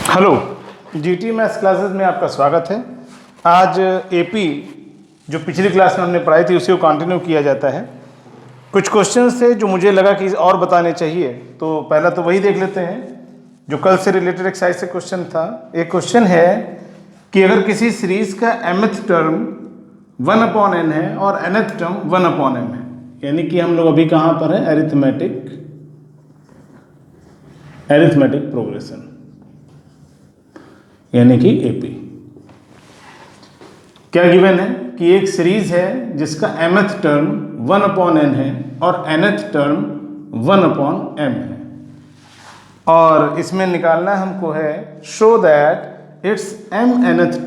Hello, GT maths classes में आपका स्वागत है। आज एपी जो पिछली क्लास में हमने पढ़ाई थी उसी को कंटिन्यू किया जाता है। कुछ क्वेश्चंस थे जो मुझे लगा कि और बताने चाहिए, तो पहला तो वही देख लेते हैं जो कल से रिलेटेड एक्सरसाइज से क्वेश्चन था। एक क्वेश्चन है कि अगर किसी सीरीज का mth टर्म 1/n है और nth टर्म 1/m है, यानी कि हम लोग अभी कहाँ पर है, एरिथमेटिक प्रोग्रेशन यानी कि एपी। क्या गिवन है कि एक सीरीज है जिसका mth टर्म 1/n है और nth टर्म 1/m है, और इसमें निकालना हमको है show that it's mnth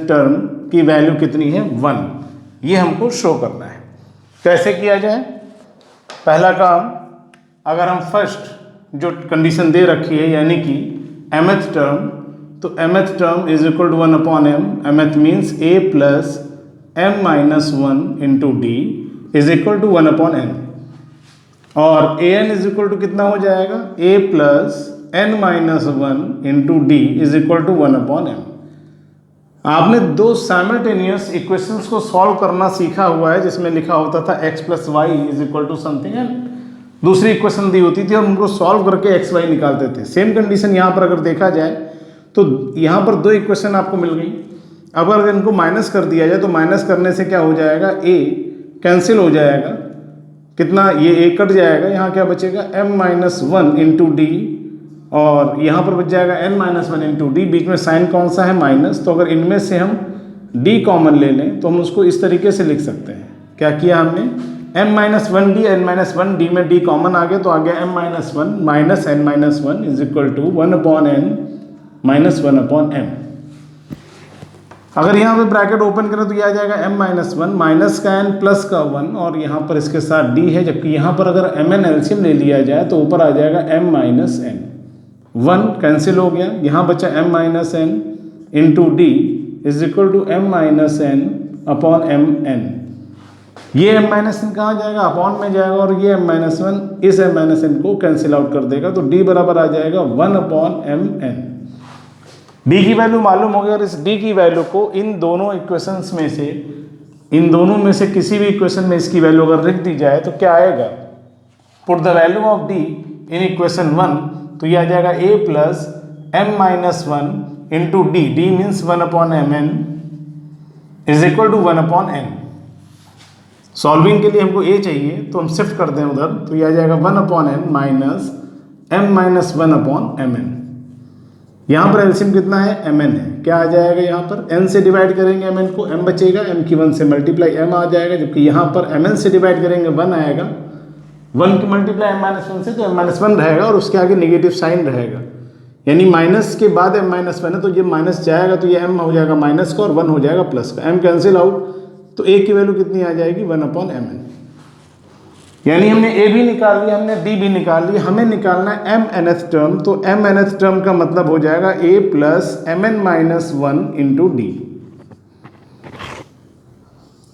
term की वैल्यू कितनी है, 1। ये हमको शो करना है। कैसे किया जाए? पहला काम, अगर हम फर्स्ट जो कंडीशन दे रखी है यानी कि mth टर्म, तो mth term is equal to 1/m। mth means a plus m minus 1 into d is equal to 1/n, और an इज इक्वल टू कितना हो जाएगा, a plus n minus 1 into d is equal to 1/m। आपने दो simultaneous equations को solve करना सीखा हुआ है, जिसमें लिखा होता था x plus y is equal to something and दूसरी इक्वेशन दी होती थी और उनको सॉल्व करके एक्स वाई निकालते थे। सेम कंडीशन यहाँ पर अगर देखा जाए तो यहाँ पर दो इक्वेशन आपको मिल गई। अब अगर इनको माइनस कर दिया जाए तो माइनस करने से क्या हो जाएगा, a कैंसिल हो जाएगा, कितना, ये a कट जाएगा, यहाँ क्या बचेगा m माइनस 1 इंटू डी, और यहाँ पर बच जाएगा n माइनस 1 इंटू डी। बीच में साइन कौन सा है, माइनस, तो अगर इनमें से हम d कॉमन ले लें तो हम उसको इस तरीके से लिख सकते हैं। क्या किया हमने, m minus 1 d, n minus 1 d में d कॉमन आ गया तो आ गया m minus 1 minus n minus 1 is equal to 1/n minus 1/m। अगर यहाँ पे ब्रैकेट ओपन करें तो ये आ जाएगा m माइनस 1 माइनस का n प्लस का 1, और यहाँ पर इसके साथ d है, जबकि यहाँ पर अगर mn एलसीएम ले लिया जाए तो ऊपर आ जाएगा m माइनस n, 1 कैंसिल हो गया, यहाँ बचा m minus n into d is equal to m minus n upon mn। ये m माइनस n कहाँ जाएगा, अपॉन में जाएगा, और ये m माइनस 1 इस m माइनस n को कैंसिल आउट कर देगा, तो d बराबर आ जाएगा 1/mn। d की वैल्यू मालूम हो गया, और इस d की वैल्यू को इन दोनों इक्वेशंस में से, इन दोनों में से किसी भी इक्वेशन में इसकी वैल्यू अगर लिख दी जाए तो क्या आएगा, put the value of d in equation 1, तो ये आ जाएगा a plus m minus 1 into d, d means 1/mn is equal to 1/n। Solving के लिए हमको a चाहिए तो हम शिफ्ट कर दें उधर, तो ये आ जाएगा 1/n minus m minus 1/mn। यहाँ पर एलसीएम कितना है, mn है, क्या आ जाएगा, यहाँ पर n से डिवाइड करेंगे mn को, m बचेगा, m की 1 से मल्टीप्लाई m आ जाएगा, जबकि यहाँ पर mn से डिवाइड करेंगे 1 आएगा, 1 की मल्टीप्लाई m माइनस 1 से तो m माइनस 1 रहेगा और उसके आगे नेगेटिव साइन रहेगा, यानी माइनस के बाद m माइनस 1 है तो ये माइनस जाएगा तो ये m हो जाएगा माइनस का और 1 हो जाएगा प्लस का, m कैंसिल आउट, तो a की वैल्यू कितनी आ जाएगी, 1/mn। यानी हमने a भी निकाल लिया, हमने d भी निकाल लिया, हमें निकालना है mnth टर्म, तो mnth टर्म का मतलब हो जाएगा a plus mn minus 1 into D,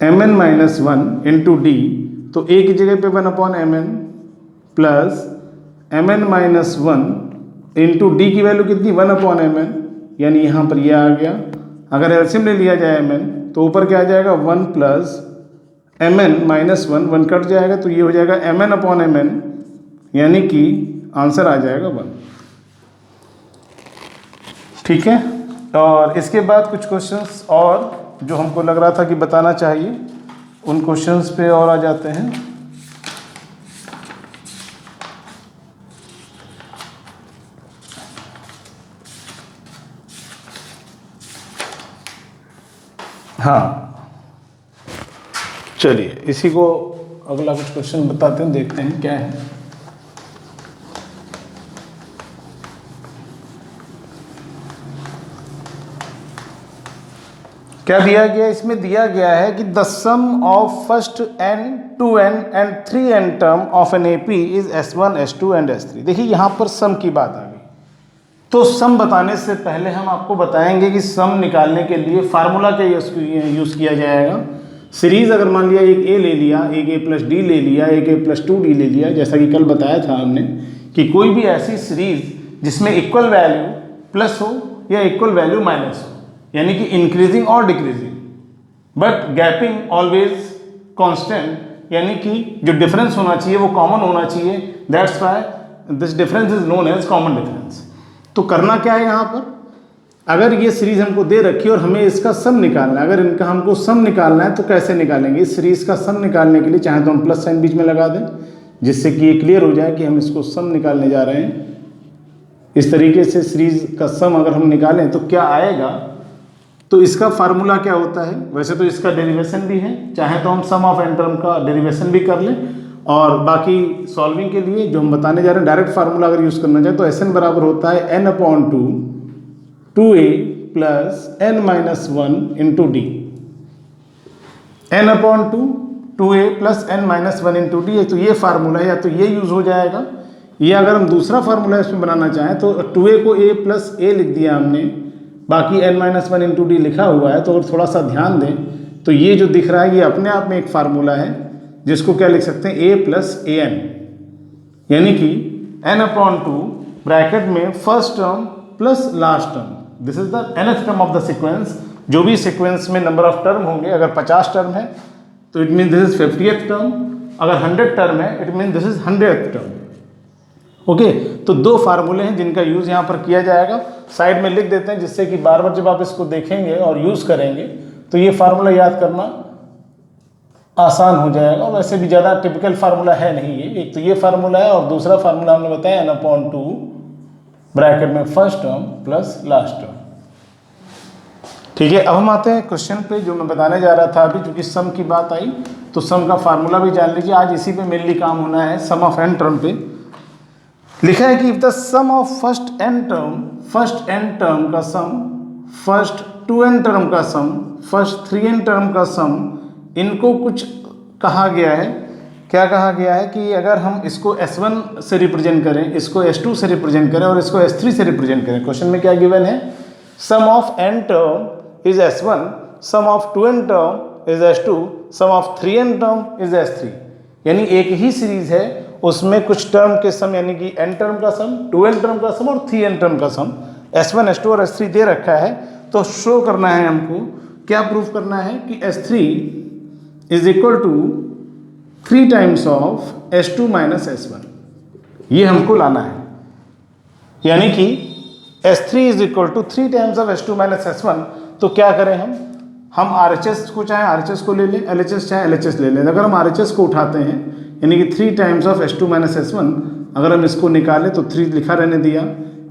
mn minus 1 into D, तो a की जगह पे 1/mn plus mn minus 1 into D की वैल्यू कितनी, 1/mn, यानी यहाँ पर ये आ गया। अगर एलसीएम ले लिया जाए mn तो ऊपर क्या आ जाएगा, 1 प्लस mn माइनस 1 कट जाएगा, तो ये हो जाएगा mn/mn, यानी कि आंसर आ जाएगा 1। ठीक है, और इसके बाद कुछ क्वेश्चंस और जो हमको लग रहा था कि बताना चाहिए, उन क्वेश्चंस पे और आ जाते हैं। हाँ, चलिए इसी को अगला कुछ क्वेश्चन बताते हैं, देखते हैं क्या है। क्या दिया गया, इसमें दिया गया है कि the sum of first n 2n and 3n term of an AP is s1 s2 and s3। देखिए यहाँ पर सम की बात आ गई, तो सम बताने से पहले हम आपको बताएंगे कि सम निकालने के लिए फार्मूला क्या यूज़ किया जाएगा। सीरीज़ अगर मान लिया एक a ले लिया, एक a प्लस डी ले लिया, एक a प्लस 2d ले लिया, जैसा कि कल बताया था हमने कि कोई भी ऐसी सीरीज़ जिसमें इक्वल वैल्यू प्लस हो या इक्वल वैल्यू माइनस हो, यानी कि इंक्रीजिंग और decreasing, but gapping always constant, यानी कि जो डिफरेंस होना चाहिए वो कॉमन होना चाहिए। That's why this difference is known as common difference. तो करना क्या है यहाँ पर, अगर ये सीरीज हमको दे रखी है और हमें इसका सम निकालना है, अगर इनका हमको सम निकालना है तो कैसे निकालेंगे? इस सीरीज का सम निकालने के लिए चाहे तो हम प्लस साइन बीच में लगा दें, जिससे कि ये क्लियर हो जाए कि हम इसको सम निकालने जा रहे हैं। इस तरीके से सीरीज का सम अगर हम निकालें तो क्या आएगा, तो इसका फार्मूला क्या होता है? वैसे तो इसका डेरिवेशन भी है, चाहे तो हम सम ऑफ एन टर्म का डेरिवेशन भी कर लें, और बाकी सॉल्विंग के लिए जो हम बताने जा रहे हैं डायरेक्ट फार्मूला अगर यूज़ करना चाहे तो Sn बराबर होता है n/2 2a plus n-1 into D. n/2 2a plus n-1 into D, तो ये फार्मूला है, या तो ये यूज़ हो जाएगा, या अगर हम दूसरा फार्मूला इसमें बनाना चाहें तो 2a को a प्लस a लिख दिया हमने, बाकी n-1 इंटू डी लिखा हुआ है। तो अगर थोड़ा सा ध्यान दें तो ये जो दिख रहा है ये अपने आप में एक फार्मूला है, जिसको क्या लिख सकते हैं a प्लस an, यानी कि n/2 ब्रैकेट में first term plus last term, this is the nth term of the sequence. जो भी सीक्वेंस में नंबर ऑफ टर्म होंगे, अगर 50 टर्म है तो it mean this is 50th term, अगर 100 टर्म है it mean this is 100th term. Okay, तो दो फार्मूले हैं जिनका यूज़ यहाँ पर किया जाएगा, साइड में लिख देते हैं, जिससे कि बार बार जब आप इसको देखेंगे और यूज़ करेंगे तो ये फार्मूला याद करना आसान हो जाएगा। और वैसे भी ज़्यादा टिपिकल फार्मूला है नहीं ये, एक तो ये फार्मूला है और दूसरा फार्मूला हमने बताया n/2 ब्रैकेट में first term plus last term. ठीक है, अब हम आते हैं क्वेश्चन पे जो मैं बताने जा रहा था अभी, चूंकि सम की बात आई तो सम का फार्मूला भी जान लीजिए। आज इसी पे मेनली काम होना है, सम ऑफ n टर्म पे। लिखा है कि if the sum of first n term का सम, फर्स्ट 2n टर्म का सम, फर्स्ट 3n टर्म का सम, इनको कुछ कहा गया है। क्या कहा गया है कि अगर हम इसको S1 से रिप्रेजेंट करें, इसको S2 से रिप्रेजेंट करें और इसको S3 से रिप्रेजेंट करें। क्वेश्चन में क्या गिवन है, sum of n term is S1, sum of 2n term is S2, sum of 3n term is S3। यानी एक ही सीरीज है, उसमें कुछ टर्म के सम, यानी कि n टर्म का सम, 2n टर्म का सम और 3n टर्म का सम, S1 S2 और S3 दे रखा है। तो शो करना है हमको, क्या प्रूफ करना है कि S3 is equal to 3 times of S2 minus S1, ये हमको लाना है। यानी कि S3 is equal to 3 times of S2 minus S1। तो क्या करें हम RHS को चाहे RHS को ले लें, LHS चाहे LHS ले लें। अगर हम RHS को उठाते हैं, यानी कि 3 times of S2 minus S1, अगर हम इसको निकालें तो 3 लिखा रहने दिया।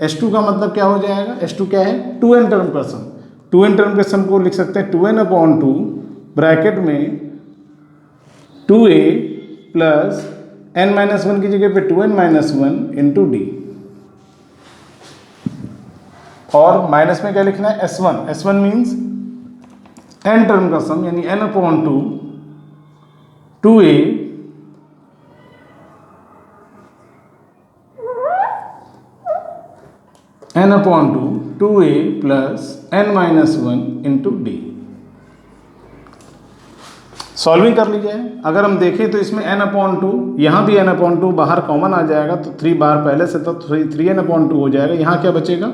S2 का मतलब क्या हो जाएगा, S2 क्या है, 2n टर्म का सम। 2n टर्म के सम को लिख सकते हैं 2n/2 ब्रैकेट में 2a प्लस n-1 की जगह पे 2n-1 इंटू डी, और माइनस में क्या लिखना है, S1। S1 means n term का सम, यानी n/2 2a n/2 2a plus n-1 into D. Solving कर लीजिए। अगर हम देखें तो इसमें n/2, यहाँ भी n/2 बाहर कॉमन आ जाएगा, तो 3 बाहर पहले से था, 3n/2 हो जाएगा। यहाँ क्या बचेगा,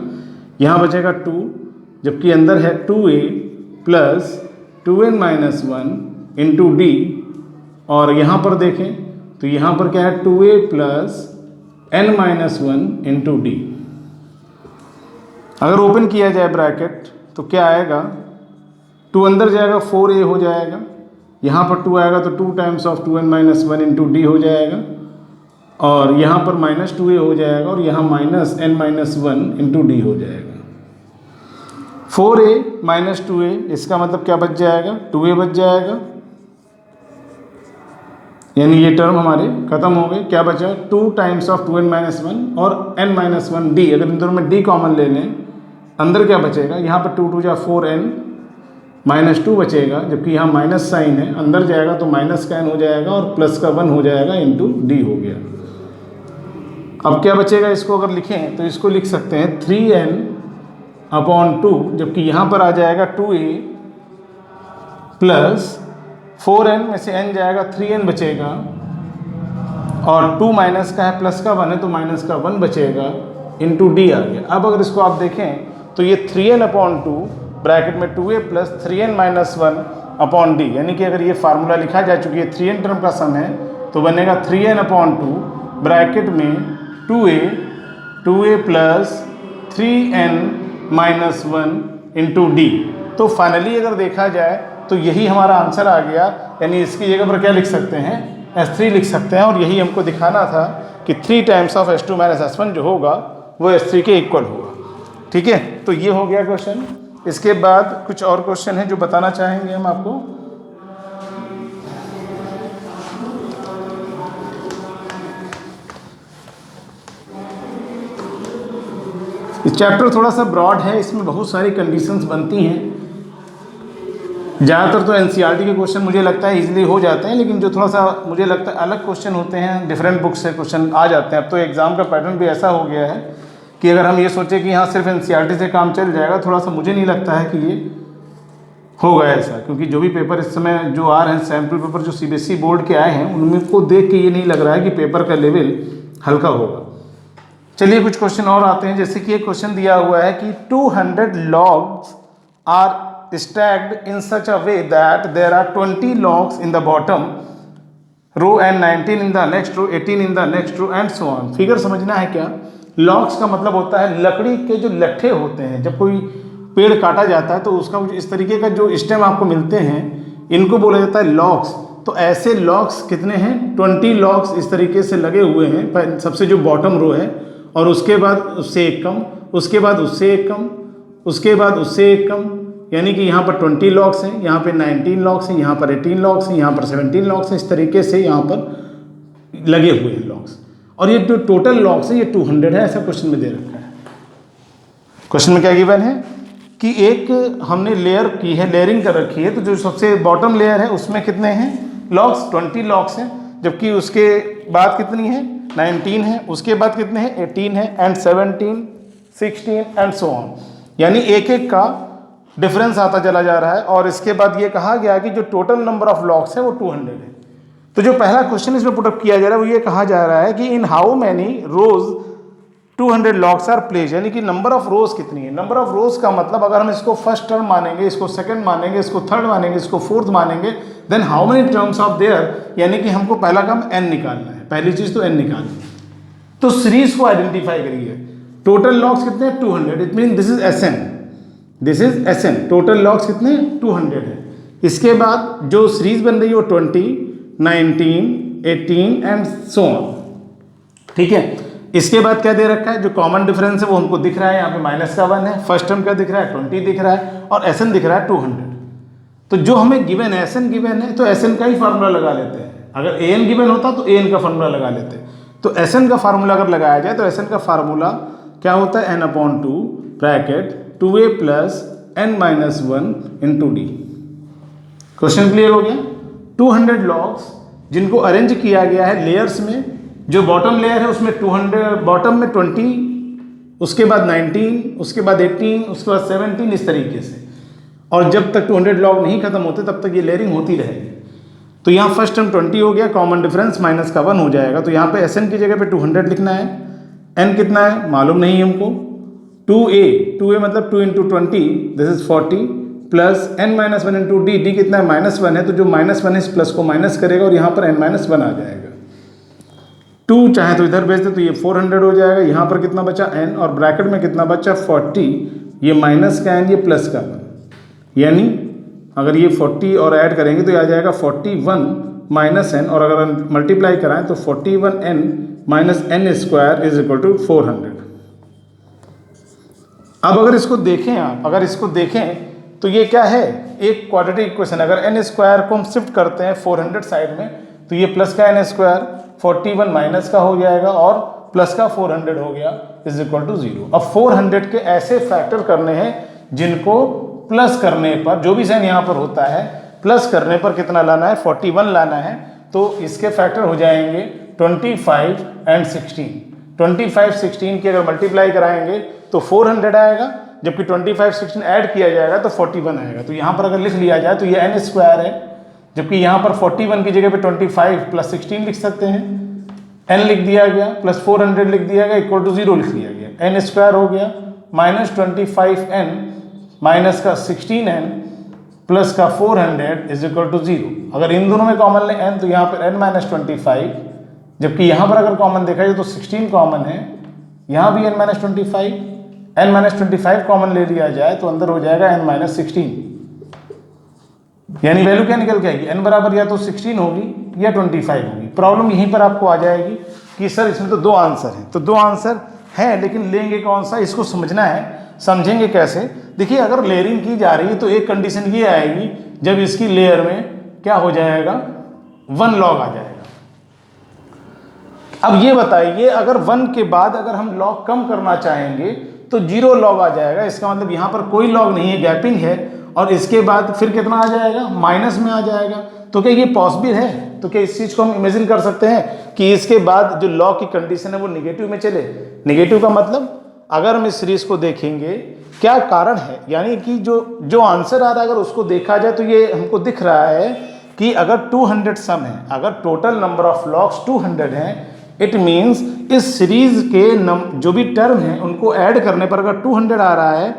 यहाँ बचेगा 2, जबकि अंदर है 2a plus 2n-1 into D, और यहाँ पर देखें तो यहाँ पर क्या है, 2a plus n-1 into D. अगर ओपन किया जाए ब्रैकेट तो क्या आएगा, 2 अंदर जाएगा 4a हो जाएगा, यहाँ पर 2 आएगा तो 2 times of 2n-1 into D हो जाएगा, और यहाँ पर -2a हो जाएगा, और यहाँ -n-1 इंटू डी हो जाएगा। 4a माइनस 2a, इसका मतलब क्या बच जाएगा, 2a बच जाएगा, यानी ये टर्म हमारे खत्म हो गए। क्या बचा, 2 टाइम्स ऑफ 2n-1 और n-1d। अगर इन दोनों में d कॉमन ले लें, अंदर क्या बचेगा, यहाँ पर 2 2 4n -2 बचेगा, जबकि यहाँ माइनस साइन है, अंदर जाएगा तो माइनस का n हो जाएगा और प्लस का 1 हो जाएगा इंटू डी हो गया। अब क्या बचेगा, इसको अगर लिखें तो इसको लिख सकते हैं 3n/2, जबकि यहाँ पर आ जाएगा 2a प्लस 4n में से n जाएगा 3n बचेगा, और 2 माइनस का है प्लस का 1 है तो माइनस का 1 बचेगा, इंटू डी आ गया। अब अगर इसको आप देखें तो ये 3n/2 ब्रैकेट में 2a प्लस 3n-1 डी, यानी कि अगर ये फार्मूला लिखा जा चुकी है 3n टर्म का सम है तो बनेगा 3n/2 ब्रैकेट में 2a plus 3n-1 into D. तो फाइनली अगर देखा जाए तो यही हमारा आंसर आ गया, यानी इसकी जगह पर क्या लिख सकते हैं, S3 लिख सकते हैं। और यही हमको दिखाना था कि 3 times of S2 minus S1 जो होगा वो S3 के इक्वल होगा। ठीक है, तो ये हो गया क्वेश्चन। इसके बाद कुछ और क्वेश्चन है जो बताना चाहेंगे हम आपको। इस चैप्टर थोड़ा सा ब्रॉड है, इसमें बहुत सारी कंडीशंस बनती हैं। ज़्यादातर तो एनसीईआरटी के क्वेश्चन मुझे लगता है इजीली हो जाते हैं, लेकिन जो थोड़ा सा मुझे लगता है अलग क्वेश्चन होते हैं, डिफरेंट बुक से क्वेश्चन आ जाते हैं। अब तो एग्ज़ाम का पैटर्न भी ऐसा हो गया है कि अगर हम ये सोचें कि यहाँ सिर्फ एनसीईआरटी से काम चल जाएगा, थोड़ा सा मुझे नहीं लगता है कि ये होगा ऐसा, क्योंकि जो भी पेपर इस समय जो आ रहे हैं, सैम्पल पेपर जो सीबीएसई बोर्ड के आए हैं, उनमें को देख के ये नहीं लग रहा है कि पेपर का लेवल हल्का होगा। चलिए कुछ क्वेश्चन और आते हैं। जैसे कि एक क्वेश्चन दिया हुआ है कि 200 logs are stacked in such a way that there are 20 logs in the bottom row and 19 in the next row, 18 in the next row and so on। Figure समझना है क्या? लॉग्स का मतलब होता है लकड़ी के जो लट्ठे होते हैं। जब कोई पेड़ काटा जाता है तो उसका इस तरीके का जो स्टेम आपको मिलते हैं, इनको बोला जाता है लॉग्स। तो ऐसे लॉग्स कितने हैं? 20 लॉग्स इस तरीके से लगे हुए हैं। सबसे जो बॉटम रो है, और उसके बाद उससे एक कम, उसके बाद उससे एक कम, उसके बाद उससे एक कम, यानी कि यहाँ पर 20 लॉग्स हैं, यहाँ पे 19 लॉग्स हैं, यहाँ पर 18 लॉग्स हैं, यहाँ पर 17 लॉग्स हैं। इस तरीके से यहाँ पर लगे हुए हैं लॉग्स। और ये जो टोटल लॉग्स है ये 200 है, ऐसा क्वेश्चन में दे रखा है। क्वेश्चन में क्या गिवन है कि एक हमने लेयर की है, लेयरिंग कर रखी है, तो जो सबसे बॉटम लेयर है उसमें कितने हैं लॉग्स? 20 लॉग्स हैं। जबकि उसके बाद कितनी है? 19 है। उसके बाद कितने हैं? 18 है, एंड 17, 16 एंड सो ऑन। यानी एक एक का डिफरेंस आता चला जा रहा है। और इसके बाद ये कहा गया कि जो टोटल नंबर ऑफ लॉग्स है वो 200 है। तो जो पहला क्वेश्चन इसमें पुटअप किया जा रहा है वो ये कहा जा रहा है कि in how many rows 200 logs are placed, यानी कि नंबर ऑफ रोज कितनी है। नंबर ऑफ रोज का मतलब अगर हम इसको फर्स्ट टर्म मानेंगे, इसको सेकंड मानेंगे, इसको थर्ड मानेंगे, इसको फोर्थ मानेंगे, then how many terms of there, यानी कि हमको पहला काम n निकालना है। पहली चीज तो n निकालनी है। तो सीरीज को आइडेंटिफाई करिए। टोटल लॉग्स कितने हैं? 200। It mean this is Sn, this is Sn। Total logs कितने? 200 है। इसके बाद जो सीरीज बन रही है वो 20, 19, 18 एंड सो ऑन। ठीक है, इसके बाद क्या दे रखा है? जो कॉमन डिफरेंस है वो हमको दिख रहा है, यहाँ पे -1 है। फर्स्ट टर्म क्या दिख रहा है? 20 दिख रहा है, और Sn दिख रहा है 200। तो जो हमें गिवन है, Sn गिवन है, तो Sn का ही फार्मूला लगा लेते हैं। अगर An गिवन होता तो An का फार्मूला लगा लेते। तो Sn का फार्मूला अगर लगाया जाए तो Sn का फार्मूला क्या होता है? n/2 bracket 2a plus n-1 into D. Question clear हो गया? 200 लॉग्स जिनको अरेंज किया गया है लेयर्स में। जो बॉटम लेयर है उसमें 200, बॉटम में 20, उसके बाद 19, उसके बाद 18, उसके बाद 17, इस तरीके से। और जब तक 200 लॉग नहीं खत्म होते तब तक ये लेयरिंग होती रहेगी। तो यहाँ फर्स्ट टर्म 20 हो गया, कॉमन डिफरेंस -1 हो जाएगा। तो यहाँ पे Sn की जगह पे 200 लिखना है। n कितना है मालूम नहीं हमको। 2a मतलब 2 × 20, this is 40, plus n-1 into d. D कितना है? -1 है। तो जो -1 है इस प्लस को माइनस करेगा और यहाँ पर n-1 आ जाएगा। 2 चाहे तो इधर भेज दे तो ये 400 हो जाएगा। यहाँ पर कितना बचा? n, और ब्रैकेट में कितना बचा? 40। ये माइनस का n, ये प्लस का 1, यानी अगर ये 40 और ऐड करेंगे तो ये आ जाएगा 41 माइनस n, और अगर हम मल्टीप्लाई कराएं तो 41n minus n² is equal to 400। अब अगर इसको देखें आप, अगर इसको देखें तो ये क्या है? एक क्वाड्रेटिक इक्वेशन। अगर n² को हम शिफ्ट करते हैं 400 साइड में तो ये प्लस का n², 41 माइनस का हो जाएगा, और प्लस का 400 हो गया, इज इक्वल टू 0। अब 400 के ऐसे फैक्टर करने हैं जिनको प्लस करने पर, जो भी साइन यहाँ पर होता है, प्लस करने पर कितना लाना है? 41 लाना है। तो इसके फैक्टर हो जाएंगे 25 एंड 16। 25, 16 की अगर मल्टीप्लाई कराएंगे तो 400 आएगा, जबकि 25, 16 ऐड किया जाएगा तो 41 आएगा। तो यहाँ पर अगर लिख लिया जाए तो ये n² है, जबकि यहाँ पर 41 की जगह पे 25 प्लस 16 लिख सकते हैं। n लिख दिया गया प्लस 400 लिख दिया गया इक्वल टू 0 लिख दिया गया, n स्क्वायर हो गया माइनस 25n माइनस का 16n प्लस का 400 इज इक्वल टू 0। अगर इन दोनों में कॉमन ले n तो यहाँ पर n माइनस 25, जबकि यहाँ पर अगर कॉमन देखा जाए तो 16 कॉमन है, यहाँ भी n minus 25, n minus 25 common ले लिया जाए तो अंदर हो जाएगा n माइनस 16, यानी वैल्यू क्या निकल के आएगी, n बराबर या तो 16 होगी या 25 होगी। प्रॉब्लम यहीं पर आपको आ जाएगी कि सर इसमें तो दो आंसर हैं, तो दो आंसर हैं लेकिन लेंगे कौन सा, इसको समझना है। समझेंगे कैसे, देखिए अगर लेयरिंग की जा रही है तो एक कंडीशन ये आएगी जब इसकी लेयर में क्या हो जाएगा 1 लॉग आ जाएगा। अब ये बताइए अगर 1 के बाद अगर हम लॉग कम करना चाहेंगे तो 0 लॉग आ जाएगा, इसका मतलब यहाँ पर कोई लॉग नहीं है, गैपिंग है, और इसके बाद फिर कितना आ जाएगा, माइनस में आ जाएगा। तो क्या ये पॉसिबल है, तो क्या इस चीज़ को हम इमेजिन कर सकते हैं कि इसके बाद जो लॉग की कंडीशन है वो निगेटिव में चले। निगेटिव का मतलब अगर हम इस सीरीज को देखेंगे क्या कारण है, यानी कि जो आंसर आ रहा है अगर उसको देखा जाए तो ये हमको दिख रहा है कि अगर 200 सम है, अगर टोटल नंबर ऑफ लॉग्स 200 हैं, इट मीन्स इस सीरीज के जो भी टर्म है उनको ऐड करने पर अगर 200 आ रहा है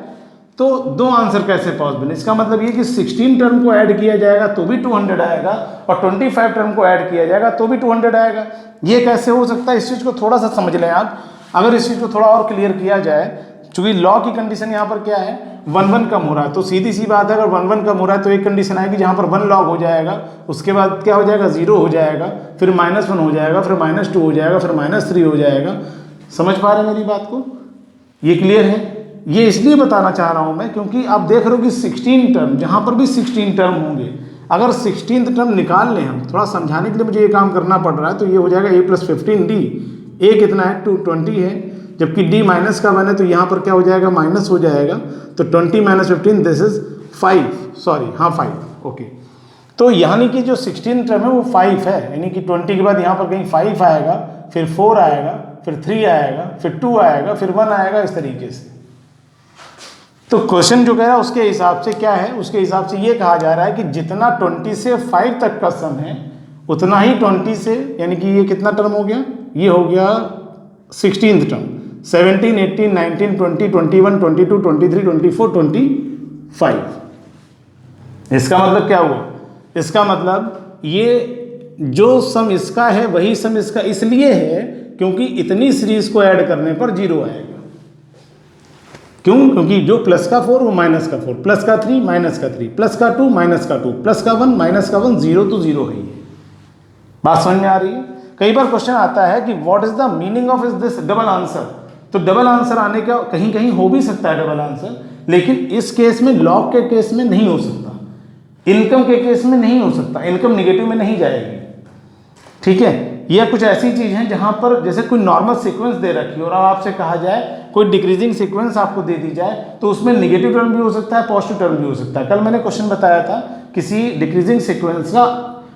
तो दो आंसर कैसे पॉसिबल है। इसका मतलब ये कि 16 टर्म को ऐड किया जाएगा तो भी 200 आएगा और 25 टर्म को ऐड किया जाएगा तो भी 200 आएगा। ये कैसे हो सकता है, इस चीज़ को थोड़ा सा समझ लें आप। अगर इस चीज़ को थोड़ा और क्लियर किया जाए, चूंकि लॉ की कंडीशन यहाँ पर क्या है 1 कम हो रहा है, तो सीधी सी बात है अगर 1 कम हो रहा है तो एक कंडीशन आएगी जहाँ पर 1 लॉग हो जाएगा, उसके बाद क्या हो जाएगा 0 हो जाएगा, फिर -1 हो जाएगा, फिर -2 हो जाएगा, फिर -3 हो जाएगा। समझ पा रहे हैं मेरी बात को, ये क्लियर है। ये इसलिए बताना चाह रहा हूँ मैं क्योंकि आप देख रहे हो कि 16 टर्म, जहाँ पर भी 16 टर्म होंगे, अगर 16th टर्म निकाल लें हम, थोड़ा समझाने के लिए मुझे ये काम करना पड़ रहा है, तो ये हो जाएगा a + 15d, a कितना है 220 है, जबकि d माइनस का 1 है तो यहाँ पर क्या हो जाएगा माइनस हो जाएगा, तो 20 - 15 दिस इज 5, सॉरी हाँ 5, ओके। तो यानी कि जो 16 टर्म है वो 5 है, यानी कि 20 के बाद यहाँ पर कहीं 5 आएगा, फिर 4 आएगा, फिर 3 आएगा, फिर 2 आएगा, फिर 1 आएगा, इस तरीके से। तो क्वेश्चन जो कह रहा है उसके हिसाब से क्या है, उसके हिसाब से ये कहा जा रहा है कि जितना 20 से 5 तक का सम है उतना ही 20 से, यानी कि ये कितना टर्म हो गया, ये हो गया 16th टर्म, 17, 18, 19, 20, 21, 22, 23, 24, 25। इसका मतलब क्या हुआ, इसका मतलब ये जो सम इसका है वही सम इसका इसलिए है क्योंकि इतनी सीरीज को ऐड करने पर 0 आएगा। क्यों, क्योंकि जो प्लस का 4 वो माइनस का 4, प्लस का 3 माइनस का 3, प्लस का 2 माइनस का 2, प्लस का 1 माइनस का 1, 0 तो 0 है ही। बात समझ में आ रही है। कई बार क्वेश्चन आता है कि what is the meaning of is this double answer, तो डबल आंसर आने का कहीं कहीं हो भी सकता है डबल आंसर, लेकिन इस केस में लॉग के केस में नहीं हो सकता, इनकम के केस में नहीं हो सकता, इनकम निगेटिव में नहीं जाएगी, ठीक है। यह कुछ ऐसी चीज है जहां पर जैसे कोई नॉर्मल सीक्वेंस दे रखी है और आपसे कहा जाए कोई डिक्रीजिंग सीक्वेंस आपको दे दी जाए तो उसमें निगेटिव टर्म भी हो सकता है, पॉजिटिव टर्म भी हो सकता है। कल मैंने क्वेश्चन बताया था किसी डिक्रीजिंग सीक्वेंस का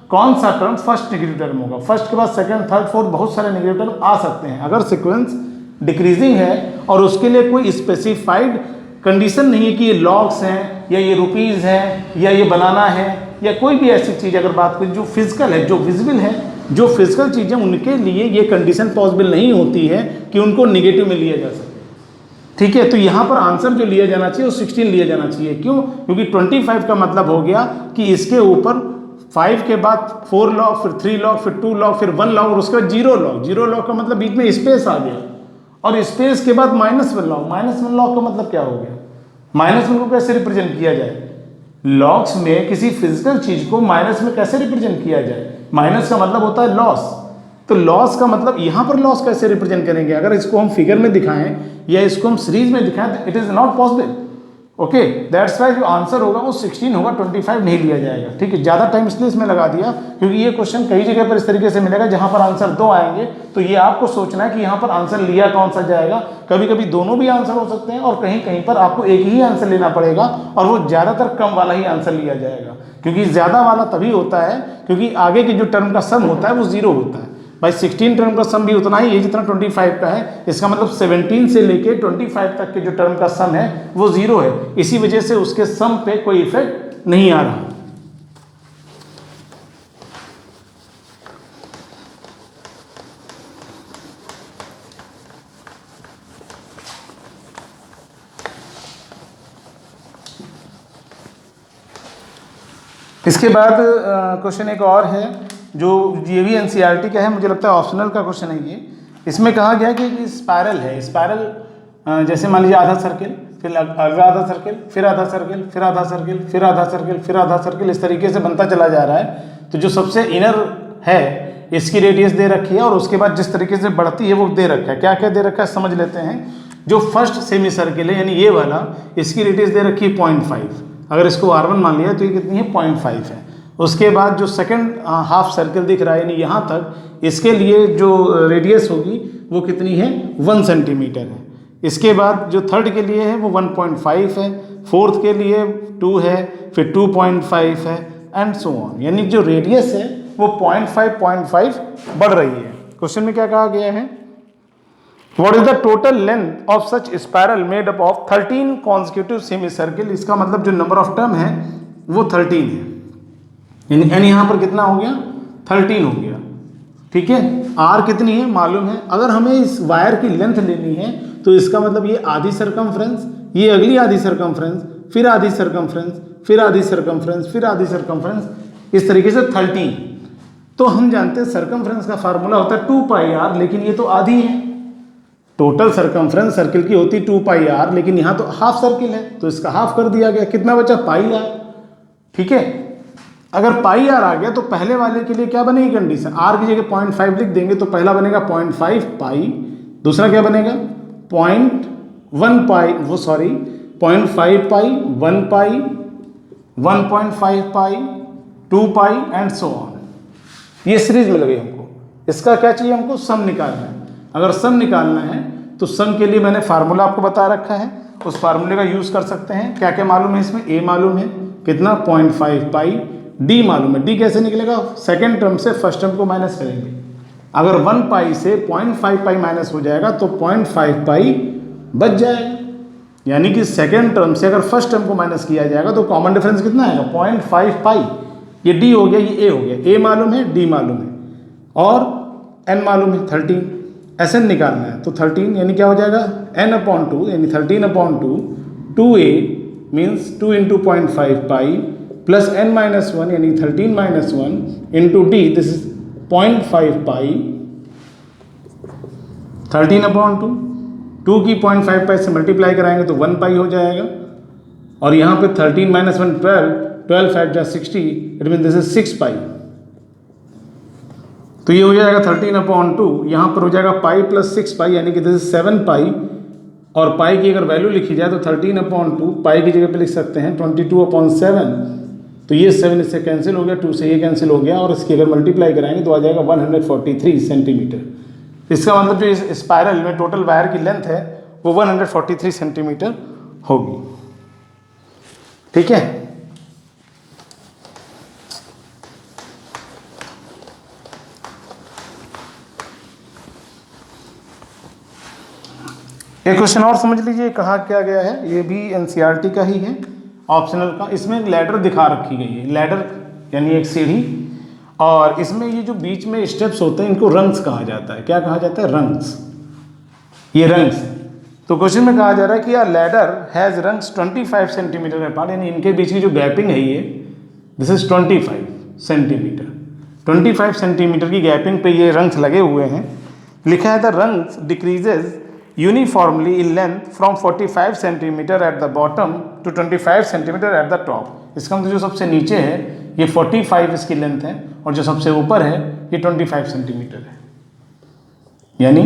कौन सा टर्म फर्स्ट नेगेटिव टर्म होगा, फर्स्ट के बाद सेकंड, थर्ड, फोर्थ बहुत सारे नेगेटिव टर्म आ सकते हैं। अगर सीक्वेंस डिक्रीजिंग है और उसके लिए कोई स्पेसिफाइड कंडीशन नहीं है कि ये लॉग्स हैं या ये रुपीज़ है या ये बनाना है या कोई भी ऐसी चीज़ अगर बात करें जो फिजिकल है, जो विजिबल है, जो फिजिकल चीज़ें, उनके लिए ये कंडीशन पॉसिबल नहीं होती है कि उनको निगेटिव में लिया जा सके, ठीक है। तो यहाँ पर आंसर जो लिया जाना चाहिए वो 16 लिया जाना चाहिए। क्यों, क्योंकि 25 का मतलब हो गया कि इसके ऊपर 5 के बाद 4 लॉग, फिर 3 लॉग, फिर 2 लॉग, फिर 1 लॉग और उसके बाद 0 लॉग। 0 लॉग का मतलब बीच में स्पेस आ गया और स्पेस के बाद -1 लॉग। -1 लॉग का मतलब क्या हो गया, -1 को कैसे रिप्रेजेंट किया जाए, लॉग्स में किसी फिजिकल चीज को माइनस में कैसे रिप्रेजेंट किया जाए, माइनस का मतलब होता है लॉस, तो लॉस का मतलब यहाँ पर लॉस कैसे रिप्रेजेंट करेंगे, अगर इसको हम फिगर में दिखाएं या इसको हम सीरीज में दिखाएं तो it is not possible, okay. That's why जो आंसर होगा वो 16 होगा, 25 नहीं लिया जाएगा, ठीक है। ज़्यादा टाइम इसलिए इसमें लगा दिया क्योंकि ये क्वेश्चन कई जगह पर इस तरीके से मिलेगा जहाँ पर आंसर 2 आएंगे, तो ये आपको सोचना है कि यहाँ पर आंसर लिया कौन सा जाएगा। कभी कभी दोनों भी आंसर हो सकते हैं और कहीं कहीं पर आपको एक ही आंसर लेना पड़ेगा और वो ज़्यादातर कम वाला ही आंसर लिया जाएगा, क्योंकि ज़्यादा वाला तभी होता है क्योंकि आगे के जो टर्म का सम होता है वो 0 होता है। भाई 16 टर्म का सम भी उतना ही है जितना 25 का है, इसका मतलब 17 से लेके 25 तक के जो टर्म का सम है वो 0 है, इसी वजह से उसके सम पे कोई इफेक्ट नहीं आ रहा। इसके बाद क्वेश्चन एक और है जो ये भी एनसीईआरटी का है, मुझे लगता है ऑप्शनल का क्वेश्चन है ये। इसमें कहा गया कि स्पायरल है, स्पायरल जैसे मान लीजिए आधा सर्किल, फिर अगला आधा सर्किल, फिर आधा सर्किल, फिर आधा सर्किल, फिर आधा सर्किल, फिर आधा सर्किल, इस तरीके से बनता चला जा रहा है। तो जो सबसे इनर है इसकी रेडियस दे रखी है और उसके बाद जिस तरीके से बढ़ती है वो दे रखा है। क्या क्या दे रखा है समझ लेते हैं। जो फर्स्ट सेमी सर्किल है यानी ये वाला, इसकी रेडियस दे रखी है 0.5। अगर इसको R1 मान लिया तो ये कितनी है 0.5 है। उसके बाद जो सेकंड हाफ सर्किल दिख रहा है यानी यहाँ तक, इसके लिए जो रेडियस होगी वो कितनी है 1 सेंटीमीटर है। इसके बाद जो थर्ड के लिए है वो 1.5 है, फोर्थ के लिए 2 है, फिर 2.5 है एंड सो ऑन। यानी जो रेडियस है वो 0.5 बढ़ रही है। क्वेश्चन में क्या कहा गया है, What is the total length of such spiral made up of 13 consecutive semicircle? इसका मतलब जो नंबर ऑफ टर्म है वो 13 है, यानी यहाँ पर कितना हो गया 13 हो गया। ठीक है, R कितनी है मालूम है। अगर हमें इस वायर की लेंथ लेनी है तो इसका मतलब ये आधी सरकमफ्रेंस, ये अगली आधी सरकमफ्रेंस, फिर आधी सरकमफ्रेंस, फिर आधी सरकमफ्रेंस, फिर आधी सरकमफ्रेंस, इस तरीके से 13। तो हम जानते हैं सरकमफ्रेंस का फार्मूला होता है 2πr, लेकिन ये तो आधी है। टोटल सरकमफ्रेंस सर्किल की होती 2πr, लेकिन यहाँ तो हाफ सर्किल है तो इसका हाफ कर दिया गया, कितना बचा πr। ठीक है, अगर πr आ गया तो पहले वाले के लिए क्या बनेगी कंडीशन, r की जगह 0.5 लिख देंगे तो पहला बनेगा 0.5 पाई, दूसरा क्या बनेगा 0.1 पाई, वो sorry 0.5 pi, 1 pi, 1.5 pi, 2 pi and so on. ये सीरीज में लगे हमको। इसका क्या चाहिए हमको, सम निकालना है। अगर सम निकालना है तो सम के लिए मैंने फार्मूला आपको बता रखा है, उस फार्मूले का यूज़ कर सकते हैं। क्या क्या मालूम है इसमें, a मालूम है कितना 0.5 पाई, d मालूम है, d कैसे निकलेगा, सेकेंड टर्म से फर्स्ट टर्म को माइनस करेंगे। अगर 1 पाई से 0.5 पाई माइनस हो जाएगा तो 0.5 पाई बच जाएगा। यानी कि सेकेंड टर्म से अगर फर्स्ट टर्म को माइनस किया जाएगा तो कॉमन डिफरेंस कितना आएगा 0.5 पाई। ये d हो गया, ये a हो गया, a मालूम है, d मालूम है और n मालूम है 13। Sn निकालना है तो 13 यानी क्या हो जाएगा n/2 यानी 13/2, 2a means 2 into 0.5 pi plus n-1 यानी 13-1 इंटू d, दिस इज 0.5 पाई, 13/2, 2 की 0.5 पाई से मल्टीप्लाई कराएंगे तो 1 पाई हो जाएगा। और यहाँ पे 13 - 1 12, 12 5 जा 60, इट मीन दिस इज 6 पाई। तो ये हो जाएगा 13/2, यहाँ पर हो जाएगा पाई प्लस 6 पाई यानी कि दिस इज 7 पाई। और पाई की अगर वैल्यू लिखी जाए तो 13/2 पाई की जगह पे लिख सकते हैं 22/7। तो ये 7 इससे कैंसिल हो गया, 2 से ये कैंसिल हो गया और इसकी अगर मल्टीप्लाई कराएंगे तो आ जाएगा 143 सेंटीमीटर। इसका मतलब जो इस स्पायरल में टोटल वायर की लेंथ है वो 143 सेंटीमीटर होगी। ठीक है, एक क्वेश्चन और समझ लीजिए, कहा क्या गया है, ये भी एनसीईआरटी का ही है, ऑप्शनल का। इसमें एक लैडर दिखा रखी गई है, लैडर यानी एक सीढ़ी, और इसमें ये जो बीच में स्टेप्स होते हैं इनको रंग्स कहा जाता है। क्या कहा जाता है, रंग्स। ये रंग्स है। तो क्वेश्चन में कहा जा रहा है कि ladder has rungs 25 centimetre apart, यानी इनके बीच की जो गैपिंग है ये दिस इज 25 सेंटीमीटर। 25 सेंटीमीटर की गैपिंग पे ये रंग्स लगे हुए हैं। लिखा है the rungs decreases uniformly in length from 45 centimetre at the bottom to 25 centimetre at the top. इसका मतलब जो सबसे नीचे है ये 45 इसकी लेंथ है और जो सबसे ऊपर है ये 25 सेंटीमीटर है। यानी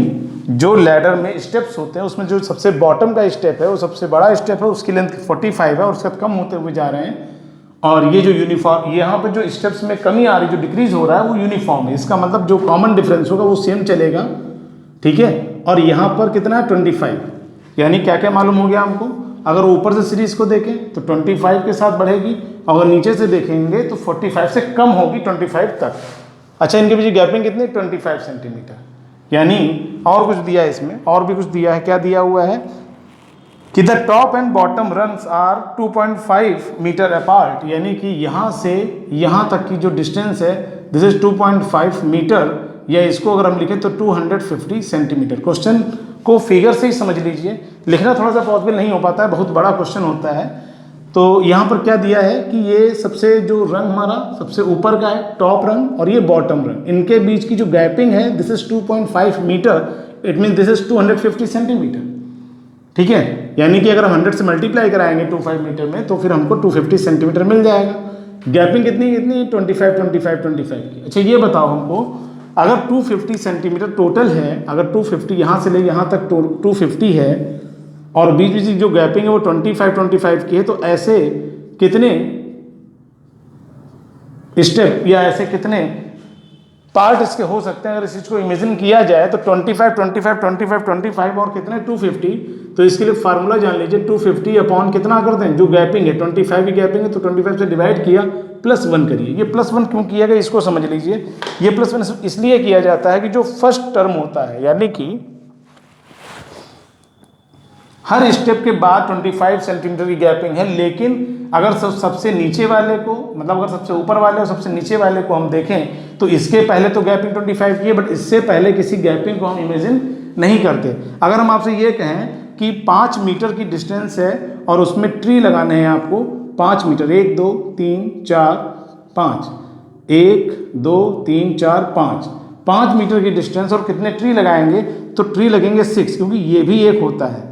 जो लैडर में स्टेप्स होते हैं उसमें जो सबसे बॉटम का स्टेप है वो सबसे बड़ा स्टेप है, उसकी लेंथ 45 है और उसके कम होते हुए जा रहे हैं। और ये जो यूनिफॉर्म, यहाँ पर जो स्टेप्स में कमी आ रही, जो डिक्रीज हो रहा है वो यूनिफॉर्म है। इसका मतलब जो कॉमन डिफरेंस होगा वो सेम चलेगा। ठीक है, और यहाँ पर कितना है 25। यानी क्या क्या मालूम हो गया हमको, अगर ऊपर से सीरीज को देखें तो 25 के साथ बढ़ेगी, अगर नीचे से देखेंगे तो 45 से कम होगी 25 तक। अच्छा, इनके बीच गैपिंग कितनी 25 सेंटीमीटर। यानी और कुछ दिया है इसमें, और भी कुछ दिया है। क्या दिया हुआ है कि the top and bottom rungs are 2.5 metre apart, यानी कि यहाँ से यहाँ तक की जो डिस्टेंस है दिस इज 2.5 मीटर, या इसको अगर हम लिखें तो 250 सेंटीमीटर। क्वेश्चन को फिगर से ही समझ लीजिए, लिखना थोड़ा सा पॉसिबल नहीं हो पाता है, बहुत बड़ा क्वेश्चन होता है। तो यहाँ पर क्या दिया है कि ये सबसे जो रंग हमारा सबसे ऊपर का है टॉप रंग और ये बॉटम रंग, इनके बीच की जो गैपिंग है this is 2.5 metre, it mean this is 250 centimetre. ठीक है, यानी कि अगर हम 100 से मल्टीप्लाई कराएंगे 25 मीटर में तो फिर हमको 250 सेंटीमीटर मिल जाएगा। गैपिंग कितनी कितनी 25 की। अच्छा ये बताओ हमको, अगर 250 सेंटीमीटर टोटल है, अगर 250 यहाँ से ले यहाँ तक 250 है और बीच बीच की जो गैपिंग है वो 25 की है, तो ऐसे कितने स्टेप या ऐसे कितने पार्ट इसके हो सकते हैं अगर इस चीज़ को इमेजिन किया जाए तो 25 और कितने 250। तो इसके लिए फार्मूला जान लीजिए, 250 अपॉन कितना कर दें, जो गैपिंग है 25 की गैपिंग है तो 25 से डिवाइड किया +1 करिए। ये +1 क्यों किया गया इसको समझ लीजिए। ये +1 इसलिए किया जाता है कि जो फर्स्ट टर्म होता है, यानी कि हर स्टेप के बाद 25 सेंटीमीटर की गैपिंग है, लेकिन अगर सबसे नीचे वाले को, मतलब अगर सबसे ऊपर वाले और सबसे नीचे वाले को हम देखें तो इसके पहले तो गैपिंग 25 की है, बट इससे पहले किसी गैपिंग को हम इमेजिन नहीं करते। अगर हम आपसे ये कहें कि 5 मीटर की डिस्टेंस है और उसमें ट्री लगाने हैं आपको 5 मीटर, 1 2 3 4 5, 1 2 3 4 5 मीटर की डिस्टेंस और कितने ट्री लगाएंगे, तो ट्री लगेंगे 6, क्योंकि ये भी एक होता है।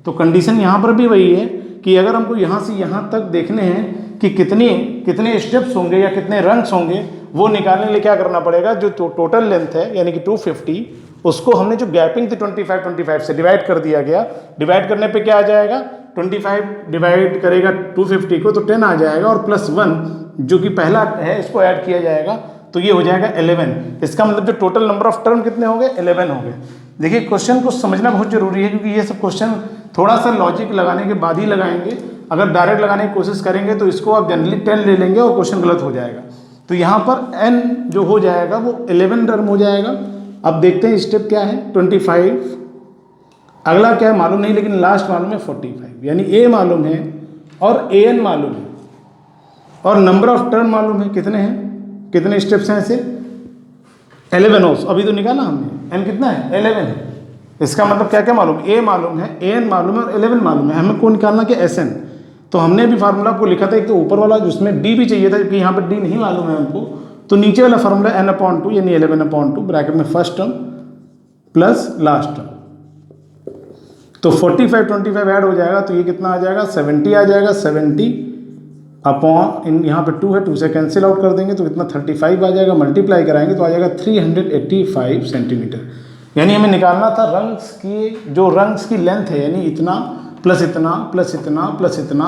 तो कंडीशन यहाँ पर भी वही है कि अगर हमको यहाँ से यहाँ तक देखने हैं कि कितने स्टेप्स होंगे या कितने रंग्स होंगे, वो निकालने के लिए क्या करना पड़ेगा, जो टोटल लेंथ है यानी कि 250, उसको हमने जो गैपिंग थी 25 से डिवाइड कर दिया गया। डिवाइड करने पे क्या आ जाएगा, 25 डिवाइड करेगा 250 को तो 10 आ जाएगा और +1 जो कि पहला है इसको ऐड किया जाएगा तो ये हो जाएगा 11। इसका मतलब जो टोटल नंबर ऑफ टर्म कितने हो गए, 11 हो गए। देखिए क्वेश्चन को समझना बहुत जरूरी है, क्योंकि ये सब क्वेश्चन थोड़ा सा लॉजिक लगाने के बाद ही लगाएंगे। अगर डायरेक्ट लगाने की कोशिश करेंगे तो इसको आप जनरली 10 ले लेंगे और क्वेश्चन गलत हो जाएगा। तो यहाँ पर n जो हो जाएगा वो 11 टर्म हो जाएगा। अब देखते हैं स्टेप क्या है, 25, अगला क्या है मालूम नहीं, लेकिन लास्ट मालूम है 45, यानी a मालूम है और an मालूम है और नंबर ऑफ टर्म मालूम है, कितने हैं, कितने स्टेप्स हैं ऐसे 11। अभी तो निकाला हमने, n कितना है 11 है। इसका मतलब क्या क्या मालूम, a मालूम है, an मालूम है और 11 मालूम है। हमें कौन निकालना कि Sn। तो हमने भी फार्मूला आपको लिखा था, एक तो ऊपर वाला जिसमें d भी चाहिए था, क्योंकि यहाँ पर d नहीं मालूम है हमको, तो नीचे वाला फार्मूला n/2 यानी 11/2 ब्रैकेट में first term plus last term. तो 45 ऐड हो जाएगा तो ये कितना आ जाएगा 70 आ जाएगा। 70 अपॉन इन यहाँ पे 2 है, 2 से कैंसिल आउट कर देंगे तो कितना 35 आ जाएगा। मल्टीप्लाई कराएंगे तो आ जाएगा 385 सेंटीमीटर। यानी हमें निकालना था रंग्स की लेंथ है, यानी इतना प्लस इतना प्लस इतना प्लस इतना,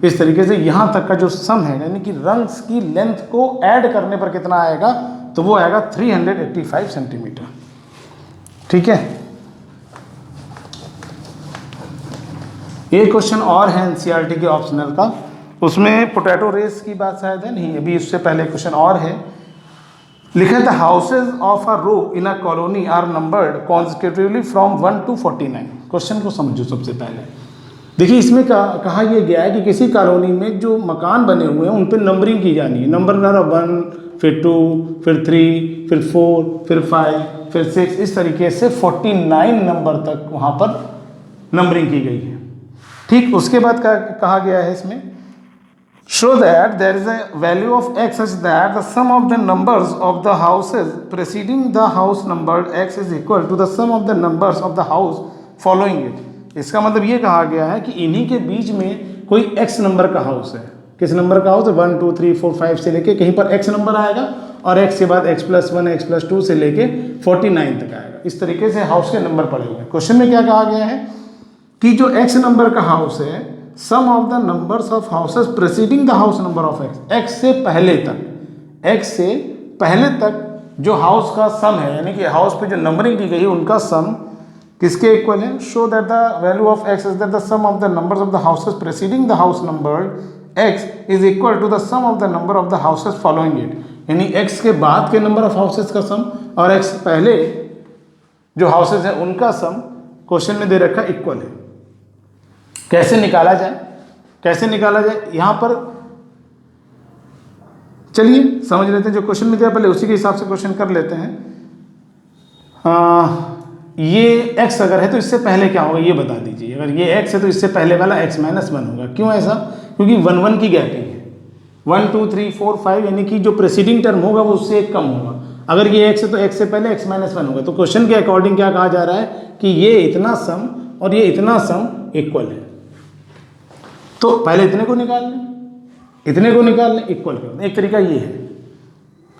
इस तरीके से यहाँ तक का जो सम है, यानी कि रंग्स की लेंथ को ऐड करने पर कितना आएगा, तो वो आएगा 385 सेंटीमीटर। ठीक है, एक क्वेश्चन और है एनसीईआरटी के ऑप्शनल का, उसमें पोटैटो रेस की बात शायद है नहीं, अभी उससे पहले क्वेश्चन और है। लिखा था houses of a row in a colony are numbered consecutively from 1 to 49। Question को समझो सबसे पहले। देखिए इसमें कहा यह गया है कि किसी कॉलोनी में जो मकान बने हुए हैं उन पर नंबरिंग की जानी है। नंबर 1, फिर 2, फिर 3, फिर 4, फिर 5, फिर 6, इस तरीके से 49 नंबर तक वहाँ पर नंबरिंग की गई है। ठीक, उसके बाद कहा गया है इसमें show that there is a value of x such that the sum of the numbers of the houses preceding the house numbered x is equal to the sum of the numbers of the house following it। इसका मतलब ये कहा गया है कि इन्हीं के बीच में कोई x नंबर का हाउस है। किस नंबर का हाउस है, 1 2 3 4 5 से लेके कहीं पर x नंबर आएगा और x के बाद x+1 x+2 से लेके 49 तक आएगा। इस तरीके से हाउस के नंबर पड़े हुए हैं। क्वेश्चन में क्या कहा गया है कि जो x नंबर का हाउस है, sum of the numbers of houses preceding the house number of x से पहले तक जो हाउस का सम है, यानी कि हाउस पे जो नंबरिंग की गई है उनका सम किसके इक्वल है। Show that the value of x is that the sum of the numbers of the houses preceding the house number x is equal to the sum of the number of the houses following it. यानी x के बाद के number of houses का सम और x पहले जो houses है उनका सम क्वेश्चन में दे रखा इक्वल है। कैसे निकाला जाए, यहाँ पर चलिए समझ लेते हैं। जो क्वेश्चन में दिया पहले उसी के हिसाब से क्वेश्चन कर लेते हैं। ये x अगर है तो इससे पहले क्या होगा ये बता दीजिए। अगर ये x है तो इससे पहले वाला x-1 होगा। क्यों ऐसा, क्योंकि 1 1 की गैपिंग है, 1 2 3 4 5, यानी कि जो प्रेसिडिंग टर्म होगा वो उससे एक कम होगा। अगर ये x है तो x से पहले x माइनस 1 होगा। तो क्वेश्चन के अकॉर्डिंग क्या कहा जा रहा है कि ये इतना सम और ये इतना सम इक्वल है। तो पहले इतने को निकाल लें, इतने को निकाल लें, इक्वल कर दें। एक तरीका ये है।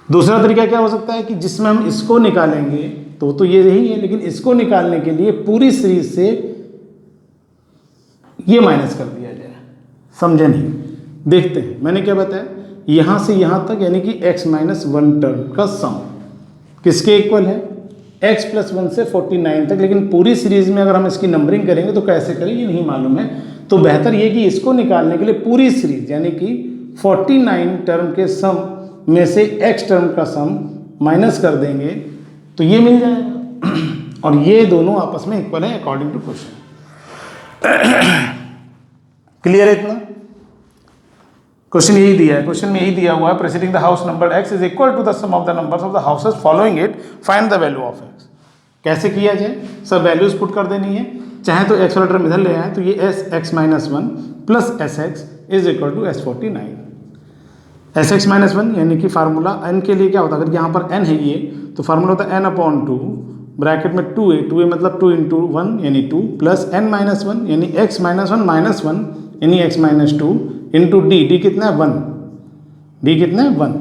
दूसरा तरीका क्या हो सकता है कि जिसमें हम इसको निकालेंगे तो ये यही है, लेकिन इसको निकालने के लिए पूरी सीरीज से ये माइनस कर दिया जाए। समझे नहीं? देखते हैं मैंने क्या बताया, यहां से यहां तक यानी कि x माइनस 1 टर्म का सम किसके इक्वल है, x प्लस 1 से 49 तक। लेकिन पूरी सीरीज में अगर हम इसकी नंबरिंग करेंगे तो कैसे करें ये नहीं मालूम है। तो बेहतर ये कि इसको निकालने के लिए पूरी सीरीज यानी कि 49 टर्म के सम में से x टर्म का सम माइनस कर देंगे तो ये मिल जाएगा और ये दोनों आपस में इक्वल है अकॉर्डिंग टू क्वेश्चन। क्लियर है इतना? क्वेश्चन यही दिया है, क्वेश्चन में यही दिया हुआ है, preceding the house number x is equal to the sum of the numbers of the houses following it, find the value of x। कैसे किया जाए? सब वैल्यूज पुट कर देनी है, चाहे तो x वाला टर्म इधर ले आए तो ये x minus 1 plus sx is equal to s49। sx minus 1 यानी कि फार्मूला n के लिए क्या होता है, अगर यहाँ पर n है ये तो फार्मूला होता है n/2 ब्रैकेट में 2a मतलब 2 इंटू 1 यानी 2 प्लस n माइनस 1 यानी x माइनस 1 माइनस 1 यानी x माइनस 2 इंटू डी कितना है 1, डी कितना है 1।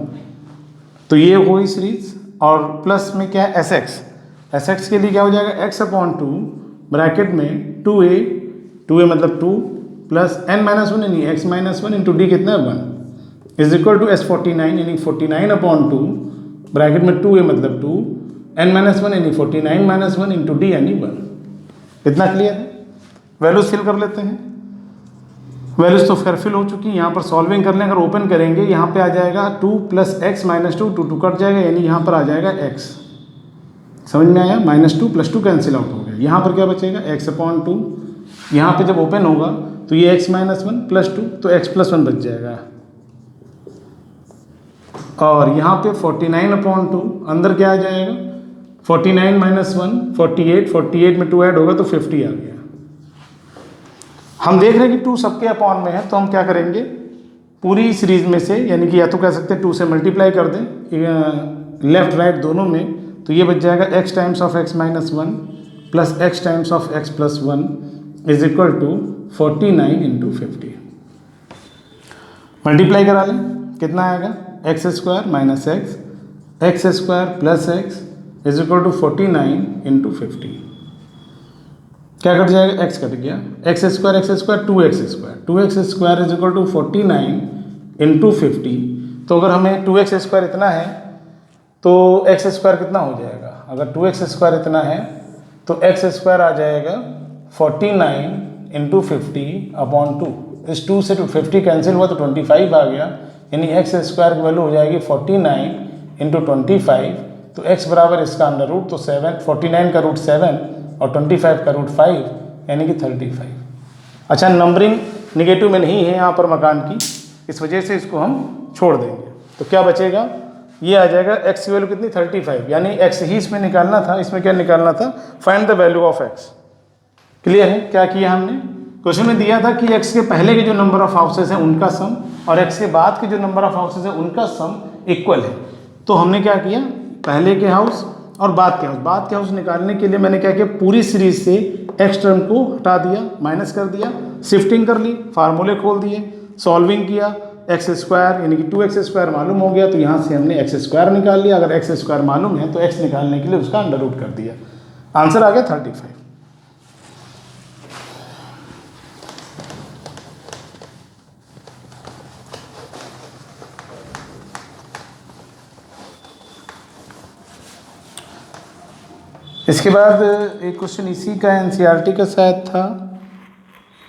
तो ये हो गई सीरीज और प्लस में क्या है sx के लिए क्या हो जाएगा x/2 ब्रैकेट में 2a मतलब 2 प्लस n माइनस 1 यानी x माइनस 1 इंटू डी कितना है 1 इज इक्वल टू s49 यानी 49/2 ब्रैकेट में 2a मतलब 2 n माइनस 1 यानी 49 माइनस 1 इंटू डी यानी 1। इतना क्लियर है? वैल्यूज फिल कर लेते हैं। वैल्यूज तो फिर फिल हो चुकी, यहाँ पर सॉल्विंग कर लें, अगर ओपन करेंगे यहाँ पे आ जाएगा 2 प्लस एक्स माइनस 2, 2 कट जाएगा यानी यहाँ पर आ जाएगा x। समझ में आया? -2 + 2 कैंसिल आउट हो गया, यहाँ पर क्या बचेगा x/2। यहाँ पे जब ओपन होगा तो ये x माइनस 1 प्लस 2 तो x प्लस 1 बच जाएगा और यहाँ पे 49/2 अंदर क्या आ जाएगा 49 माइनस 1 48 में 2 ऐड होगा तो 50 आ गया। हम देख रहे हैं कि 2 सबके अपॉन में है तो हम क्या करेंगे पूरी सीरीज में से यानी कि या तो कह सकते हैं 2 से मल्टीप्लाई कर दें लेफ्ट राइट दोनों में, तो ये बच जाएगा x times of x minus 1 plus x times of x plus 1 is equal to 49 into 50। Multiply करा लें, कितना आएगा x² minus x² plus x is equal to 49 into 50। क्या कट जाएगा x कट गया, x² 2x² is equal to 49 into 50। तो अगर हमें 2x² इतना है तो x² कितना हो जाएगा, अगर 2x² इतना है तो x² आ जाएगा 49 इंटू 50/2। इस 2 से 50 कैंसिल हुआ तो 25 आ गया यानी x² की वैल्यू हो जाएगी 49 इंटू 25। तो x बराबर इसका अंडर रूट तो 7, 49 का रूट 7 और 25 का रूट 5 यानी कि 35। अच्छा नंबरिंग निगेटिव में नहीं है यहाँ पर मकान की, इस वजह से इसको हम छोड़ देंगे। तो क्या बचेगा, ये आ जाएगा x की वैल्यू कितनी 35 यानी x ही इसमें निकालना था, इसमें क्या निकालना था find the value of x। Clear है? क्या किया हमने, क्वेश्चन में दिया था कि x के पहले के जो नंबर ऑफ हाउसेज हैं उनका सम और x के बाद के जो नंबर ऑफ हाउसेज हैं उनका सम इक्वल है। तो हमने क्या किया, पहले के हाउस और बाद के हाउस निकालने के लिए मैंने क्या किया पूरी सीरीज से x टर्म को हटा दिया, माइनस कर दिया, शिफ्टिंग कर ली, फार्मूले खोल दिए, सॉल्विंग किया, x² यानी कि 2x² मालूम हो गया तो यहाँ से हमने x² निकाल लिया। अगर x² मालूम है तो x निकालने के लिए उसका अंडर रूट कर दिया, आंसर आ गया 35। इसके बाद एक क्वेश्चन इसी का एनसीईआरटी का शायद था,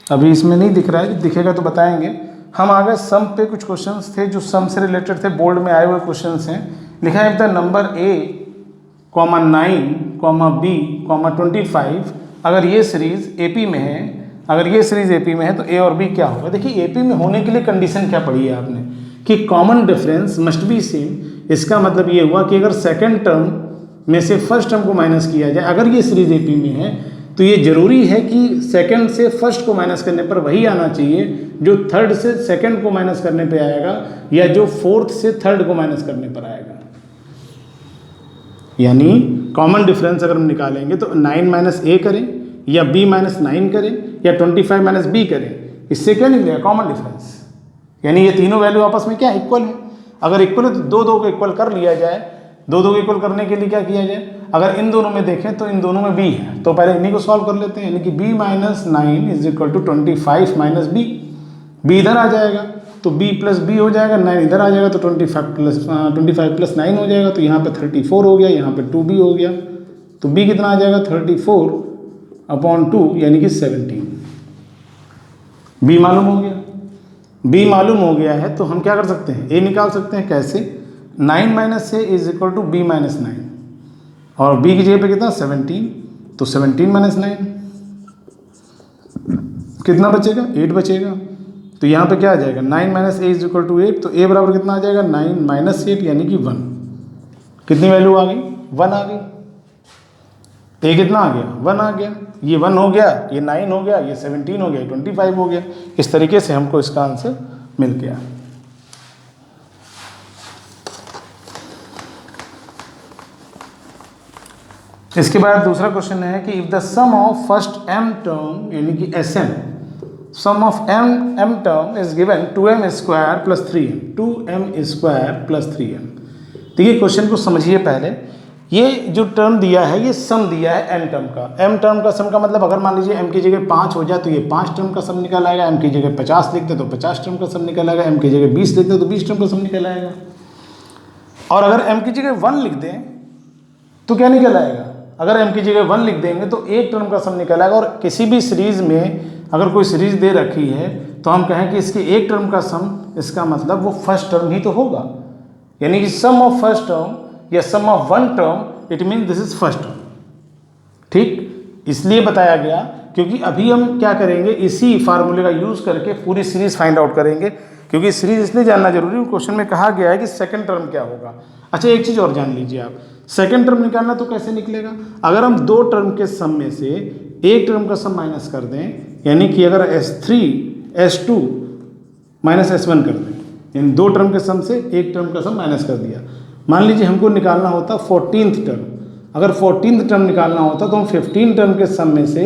अभी इसमें नहीं दिख रहा है, दिखेगा तो बताएंगे। हम आगे सम पे कुछ क्वेश्चंस थे जो सम से रिलेटेड थे, बोर्ड में आए हुए क्वेश्चंस हैं। लिखा है द नंबर a, 9, b, 25 अगर ये सीरीज AP में है, अगर ये सीरीज AP में है तो a और b क्या होगा। देखिए AP में होने के लिए कंडीशन क्या पड़ी है आपने कि common difference must be same. इसका मतलब ये हुआ कि अगर सेकेंड टर्म में से फर्स्ट टर्म को माइनस किया जाए, अगर ये सीरीज AP में है तो ये ज़रूरी है कि सेकंड से फर्स्ट को माइनस करने पर वही आना चाहिए जो थर्ड से सेकंड को माइनस करने पे आएगा या जो फोर्थ से थर्ड को माइनस करने पर आएगा। यानी कॉमन डिफरेंस अगर हम निकालेंगे तो 9 माइनस ए करें या b माइनस 9 करें या 25 माइनस बी करें, इससे क्या निकलेगा कॉमन डिफरेंस। यानी ये तीनों वैल्यू आपस में क्या इक्वल है। अगर इक्वल है तो दो दो को इक्वल कर लिया जाए। दो दो को इक्वल करने के लिए क्या किया जाए, अगर इन दोनों में देखें तो इन दोनों में b है, तो पहले इन्हीं को सॉल्व कर लेते हैं। यानी कि b minus 9 is equal to 25 minus b. b इधर आ जाएगा तो b प्लस बी हो जाएगा, 9 इधर आ जाएगा तो 25 प्लस 9 हो जाएगा, तो यहाँ पे 34 हो गया, यहाँ पे 2b हो गया। तो b कितना आ जाएगा 34/2 यानी कि 17। b मालूम हो गया। b मालूम हो गया है तो हम क्या कर सकते हैं, a निकाल सकते हैं। कैसे, 9 minus a is equal to b minus 9 और b की जगह पे कितना 17, तो 17 माइनस 9 कितना बचेगा 8 बचेगा। तो यहाँ पे क्या आ जाएगा 9 minus a is equal to 8, तो a बराबर कितना आ जाएगा 9 माइनस 8 यानी कि 1। कितनी वैल्यू आ गई 1 आ गई। a कितना आ गया 1 आ गया, ये 1 हो गया, ये 9 हो गया, ये 17 हो गया, 25 हो गया। इस तरीके से हमको इसका आंसर मिल गया। इसके बाद दूसरा क्वेश्चन है कि if the sum of first m term यानी कि sm, sum of m term is given 2m square plus 3m, 2m square plus 3m। देखिए क्वेश्चन को समझिए पहले। ये जो टर्म दिया है ये सम दिया है m टर्म का। m टर्म का सम का मतलब अगर मान लीजिए m की जगह 5 हो जाए तो ये 5 टर्म का सम निकल आएगा, m की जगह 50 लिखते तो 50 टर्म का सम निकल आएगा, m की जगह 20 लिखते तो 20 टर्म का सम निकल आएगा। और अगर m की जगह 1 लिख दें तो क्या निकल आएगा, अगर m की जगह 1 लिख देंगे तो एक टर्म का सम निकल आएगा। और किसी भी सीरीज में अगर कोई सीरीज दे रखी है तो हम कहें कि इसके एक टर्म का सम, इसका मतलब वो फर्स्ट टर्म ही तो होगा। यानी कि सम ऑफ फर्स्ट टर्म या sum of one term, it mean this is first term. ठीक, इसलिए बताया गया क्योंकि अभी हम क्या करेंगे, इसी फार्मूले का यूज करके पूरी सीरीज फाइंड आउट करेंगे। क्योंकि सीरीज इसलिए जानना जरूरी है, क्वेश्चन में कहा गया है कि सेकंड टर्म क्या होगा। अच्छा एक चीज़ और जान लीजिए आप, सेकंड टर्म निकालना तो कैसे निकलेगा, अगर हम दो टर्म के सम में से एक टर्म का सम माइनस कर दें, यानी कि अगर S3 S2 माइनस S1 कर दें, यानी दो टर्म के सम से एक टर्म का सम माइनस कर दिया। मान लीजिए हमको निकालना होता 14th टर्म, अगर 14th टर्म निकालना होता तो हम 15 टर्म के सम में से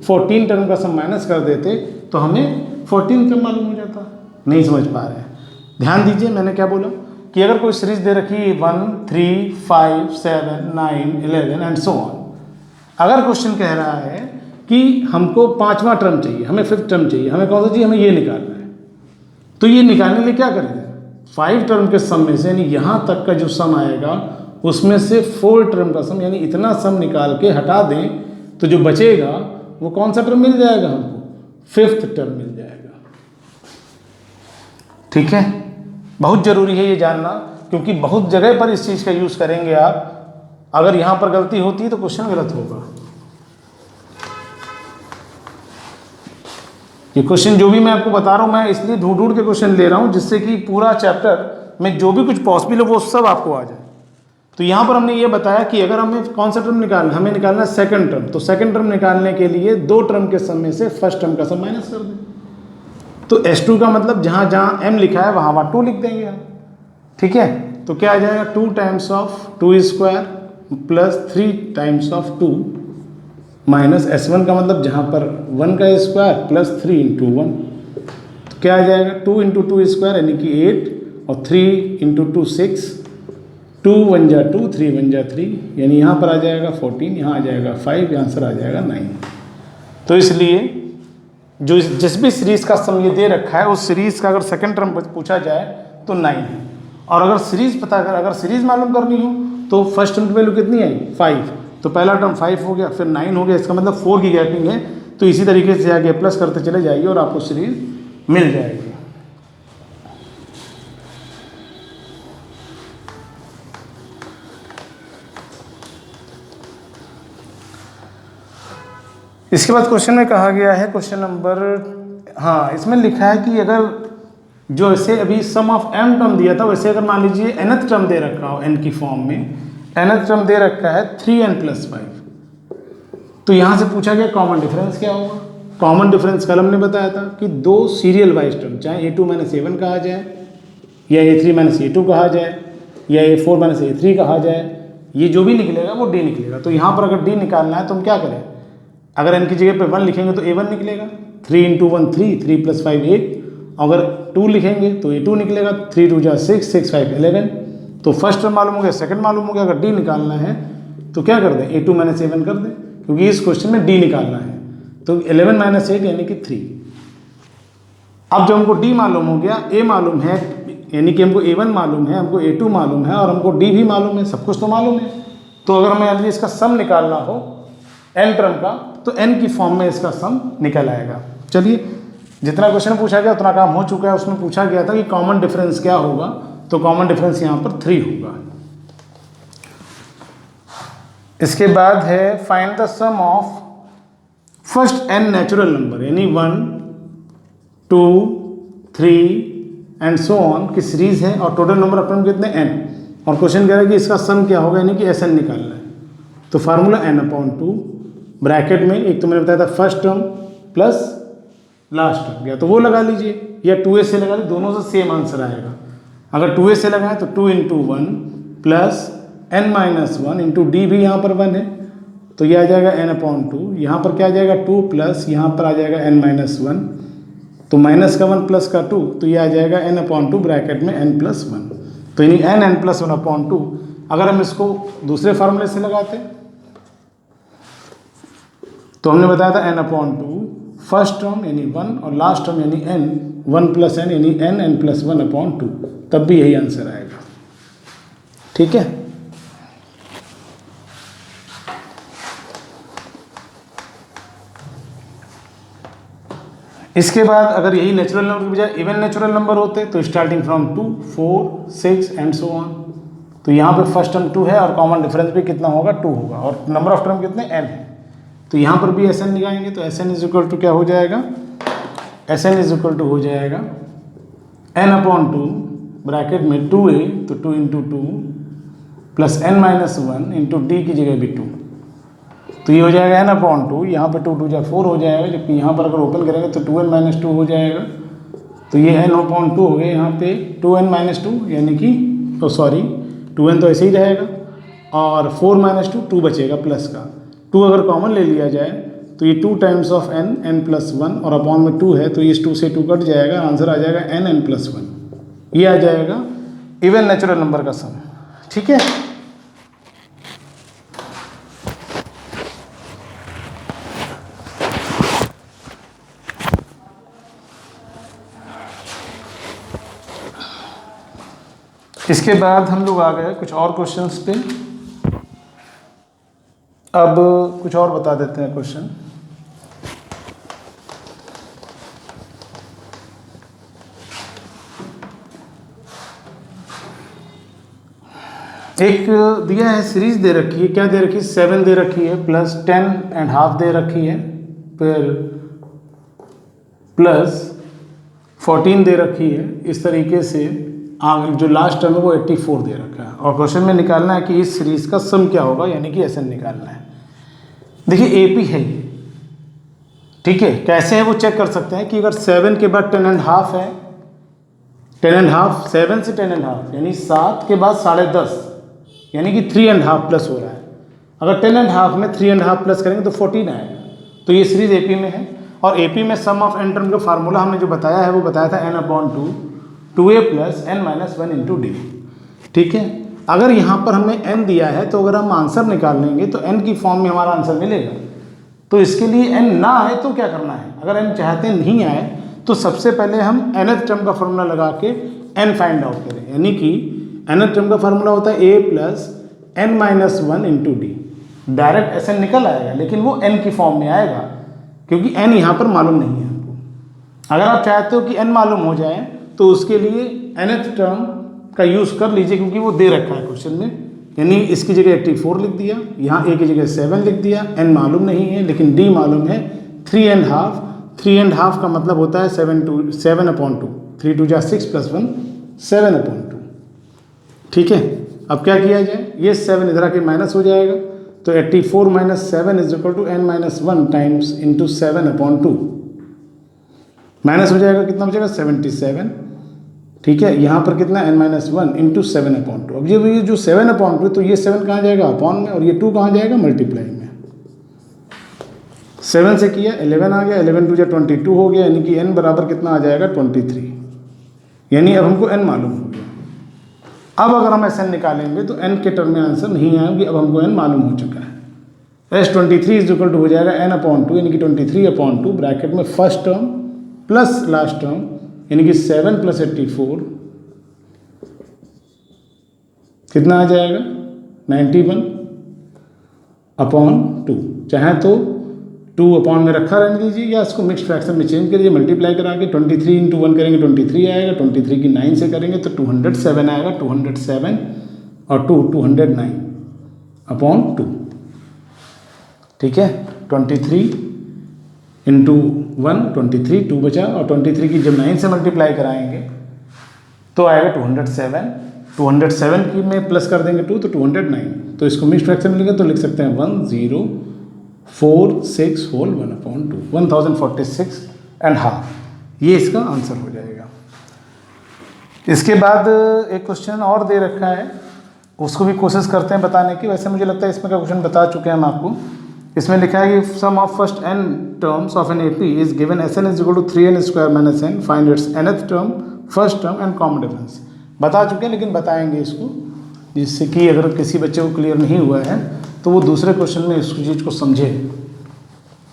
14 टर्म का सम माइनस कर देते तो हमें 14 टर्म मालूम हो जाता। नहीं समझ पा रहे हैं, ध्यान दीजिए मैंने क्या बोला कि अगर कोई सीरीज दे रखी है 1 3 5 7 9 11 एंड सो ऑन, अगर क्वेश्चन कह रहा है कि हमको 5वां टर्म चाहिए, हमें 5th टर्म चाहिए, हमें कौन सा चाहिए, हमें ये निकालना है, तो ये निकालने के लिए क्या करेंगे, 5 टर्म के सम में से यानी यहाँ तक का जो सम आएगा उसमें से 4 टर्म का सम यानी इतना सम निकाल के हटा दें तो जो बचेगा वो कौन सा टर्म मिल जाएगा, हमको 5th टर्म मिल जाएगा। ठीक है, बहुत ज़रूरी है ये जानना क्योंकि बहुत जगह पर इस चीज़ का यूज़ करेंगे आप। अगर यहाँ पर गलती होती है तो क्वेश्चन गलत होगा। ये क्वेश्चन जो भी मैं आपको बता रहा हूँ मैं इसलिए ढूंढ ढूंढ के क्वेश्चन ले रहा हूँ जिससे कि पूरा चैप्टर में जो भी कुछ पॉसिबल है वो सब आपको आ जाए। तो यहाँ पर हमने ये बताया कि अगर हमें कौन सा टर्म निकालना, हमें निकालना है सेकंड टर्म, तो सेकंड टर्म निकालने के लिए दो टर्म के सम में से फर्स्ट टर्म का सम माइनस कर दें। तो S2 का मतलब जहाँ जहाँ m लिखा है वहाँ वहाँ 2 लिख देंगे हम। ठीक है, तो क्या आ जाएगा 2 times of 2 square plus 3 times of 2 minus S1 का मतलब जहाँ पर 1 का स्क्वायर प्लस 3 इंटू 1, तो क्या आ जाएगा 2 इंटू 2 स्क्वायर यानी कि 8 और 3 इंटू 2 6, 2 1 जा 2 3 1 जा 3 यानी यहाँ पर आ जाएगा 14, यहाँ आ जाएगा 5, आंसर आ जाएगा 9। तो इसलिए जो जिस भी सीरीज़ का सम ये दे रखा है उस सीरीज़ का अगर सेकंड टर्म पूछा जाए तो 9 है। और अगर सीरीज़ पता कर, अगर सीरीज़ मालूम करनी हो तो फर्स्ट टर्म की वैल्यू कितनी आई 5, तो पहला टर्म 5 हो गया फिर 9 हो गया, इसका मतलब 4 की गैपिंग है। तो इसी तरीके से आगे प्लस करते चले जाइए और आपको सीरीज मिल जाएगी। इसके बाद क्वेश्चन में कहा गया है क्वेश्चन नंबर, हाँ इसमें लिखा है कि अगर जो ऐसे अभी सम ऑफ m टर्म दिया था वैसे अगर मान लीजिए nth टर्म दे रखा हो n की फॉर्म में, nth टर्म दे रखा है 3n + 5, तो यहाँ से पूछा गया कॉमन डिफरेंस क्या होगा। कॉमन डिफरेंस कल हमने बताया था कि दो सीरियल वाइज टर्म, चाहे a2 माइनस a1 कहा जाए या a3 माइनस a2 कहा जाए या a4 माइनस a3 कहा जाए, ये जो भी निकलेगा वो d निकलेगा। तो यहाँ पर अगर d निकालना है तो हम क्या करें, अगर n की जगह पे 1 लिखेंगे तो a1 निकलेगा, 3 इंटू 1 3, 3 प्लस 5 8, अगर 2 लिखेंगे तो a2 निकलेगा, 3 2 जा 6, 6 5 11। तो फर्स्ट टर्म मालूम हो गया, सेकंड मालूम हो गया। अगर d निकालना है तो क्या कर दें, a2 माइनस a1 कर दें, क्योंकि इस क्वेश्चन में d निकालना है। तो 11 माइनस 8 यानी कि 3। अब जब हमको d मालूम हो गया, a मालूम है, यानी कि हमको a1 मालूम है, हमको a2 मालूम है और हमको d भी मालूम है, सब कुछ तो मालूम है। तो अगर हमें इसका सम निकालना हो n टर्म का, तो n की फॉर्म में इसका सम निकल आएगा। चलिए, जितना क्वेश्चन पूछा गया उतना काम हो चुका है। उसमें पूछा गया था कि कॉमन डिफरेंस क्या होगा, तो कॉमन डिफरेंस यहाँ पर 3 होगा। इसके बाद है find the sum of first n natural number, यानी 1 2 3 एंड सो ऑन की सीरीज है और टोटल नंबर ऑफ टर्म कितने n, और क्वेश्चन कह रहा है कि इसका सम क्या होगा, यानी कि Sn निकालना है। तो फार्मूला n/2 ब्रैकेट में एक तो मैंने बताया था first term plus last term, या तो वो लगा लीजिए या 2a से लगा लीजिए, दोनों से सेम आंसर आएगा। अगर 2a से लगाएं तो 2 into 1 plus n minus 1 into D भी यहाँ पर 1 है, तो ये आ जाएगा n/2। यहाँ पर क्या आ जाएगा 2 प्लस यहाँ पर आ जाएगा n माइनस 1, तो माइनस का 1 प्लस का 2, तो ये आ जाएगा n/2 ब्रैकेट में n प्लस 1। तो यानी n प्लस 1/2। अगर हम इसको दूसरे फार्मूले से लगाते तो हमने बताया था n/2 फर्स्ट टर्म यानी 1 और लास्ट टर्म यानी n, 1 प्लस n यानी n प्लस 1/2, तब भी यही आंसर आएगा। ठीक है, इसके बाद अगर यही नेचुरल नंबर की बजाय इवन नेचुरल नंबर होते तो starting from 2 4 6 and so on, तो यहाँ पे फर्स्ट टर्म 2 है और कॉमन डिफरेंस भी कितना होगा 2 होगा, और नंबर ऑफ टर्म कितने n है। तो यहाँ पर भी Sn निकालेंगे तो Sn इज इक्वल टू क्या हो जाएगा, Sn इज इक्वल टू हो जाएगा n/2 ब्रैकेट में 2a, तो 2 into 2 plus n minus 1 into D की जगह भी 2, तो ये हो जाएगा n/2। यहाँ पर 2 2 जा 4 हो जाएगा, जबकि यहाँ पर अगर ओपन करेंगे तो 2n माइनस 2 हो जाएगा, तो ये n/2 हो गया यहाँ पे 2n माइनस 2, यानी कि सॉरी 2n तो ऐसे ही रहेगा, और 4 माइनस 2 2 बचेगा प्लस का 2, अगर कॉमन ले लिया जाए तो ये 2 टाइम्स ऑफ n प्लस 1 और अपॉन में 2 है, तो इस 2 से 2 कट जाएगा, आंसर आ जाएगा n प्लस 1। ये आ जाएगा इवन नेचुरल नंबर का सम। ठीक है, इसके बाद हम लोग आ गए कुछ और क्वेश्चंस पे। अब कुछ और बता देते हैं क्वेश्चन। एक दिया है सीरीज दे रखी है, क्या दे रखी है 7 दे रखी है, प्लस 10.5 दे रखी है, फिर प्लस 14 दे रखी है। इस तरीके से जो लास्ट टर्म है वो 84 दे रखा है, और क्वेश्चन में निकालना है कि इस सीरीज का सम क्या होगा, यानी कि Sn निकालना है। देखिए AP है ये, ठीक है, कैसे है वो चेक कर सकते हैं कि अगर 7 के बाद 10.5 है, 10.5 7 से 10.5 यानी 7 के बाद 10.5, यानी कि 3.5 प्लस हो रहा है। अगर 10.5 में 3.5 प्लस करेंगे तो 14 आएगा, तो ये सीरीज AP में है। और AP में सम ऑफ n टर्म का फार्मूला हमने जो बताया है वो बताया था n/2 2a plus n minus 1 into D. ठीक है, अगर यहाँ पर हमें n दिया है तो अगर हम आंसर निकाल लेंगे तो n की फॉर्म में हमारा आंसर मिलेगा। तो इसके लिए n ना आए तो क्या करना है, अगर n चाहते नहीं आए तो सबसे पहले हम nth टर्म का फार्मूला लगा के n फाइंड आउट करें, यानी कि nth टर्म का फार्मूला होता है a plus n minus 1 into D. Direct Sn निकल आएगा, लेकिन वो n की फॉर्म में आएगा, क्योंकि n यहाँ पर मालूम नहीं है हमको। अगर आप चाहते हो कि n मालूम हो जाए तो उसके लिए nth टर्म का यूज़ कर लीजिए, क्योंकि वो दे रखा है क्वेश्चन में, यानी इसकी जगह 84 लिख दिया, यहाँ a की जगह 7 लिख दिया। n मालूम नहीं है लेकिन d मालूम है 3.5। 3.5 का मतलब होता है 7/2, 3 2 जा 6 प्लस 1 7/2। ठीक है, अब क्या किया जाए, ये 7 इधर आके माइनस हो जाएगा, तो 84 minus 7 is equal to n minus 1 times into 7/2 minus हो जाएगा, कितना बचेगा 77। ठीक है, यहाँ पर कितना n माइनस 1 इंटू 7/2। अब ये जो 7/2 तो ये 7 कहाँ जाएगा अपॉन में, और ये 2 कहाँ जाएगा मल्टीप्लाई में। 7 से किया 11 आ गया, 11 2 22 हो गया, यानी कि n बराबर कितना आ जाएगा 23। यानी अब हमको n मालूम हो गया। अब अगर हम SN निकालेंगे तो n के टर्म में आंसर नहीं आएगी, अब हमको n मालूम हो चुका है। S23 इज इक्वल टू हो जाएगा n/2 यानी कि 23/2 ब्रैकेट में first term plus last term यानी कि 7 + 84 कितना आ जाएगा 91/2। चाहे तो 2 अपॉन में रखा रहने दीजिए या इसको मिक्स फ्रैक्शन में चेंज करिए, मल्टीप्लाई करा के 23 × 1 करेंगे 23 आएगा, 23 की 9 से करेंगे तो 207 आएगा, 207 और 209/2। ठीक है, 23 × 1 23 2 बचा, और 23 की जब 9 से मल्टीप्लाई कराएंगे तो आएगा 207। 207 की में प्लस कर देंगे 2 तो 209, तो इसको मिक्स फ्रैक्शन में लिखें तो लिख सकते हैं 1046 होल 1/2 1046.5। ये इसका आंसर हो जाएगा। इसके बाद एक क्वेश्चन और दे रखा है, उसको भी कोशिश करते हैं बताने की। वैसे मुझे लगता है इसमें का क्वेश्चन बता चुके हैं हम आपको। इसमें लिखा है कि sum of first n terms of an AP is given SN is equal to 3n² - n, find its nth term, first term and common difference. बता चुके हैं लेकिन बताएंगे इसको, जिससे कि अगर किसी बच्चे को क्लियर नहीं हुआ है तो वो दूसरे क्वेश्चन में इस चीज़ को समझे।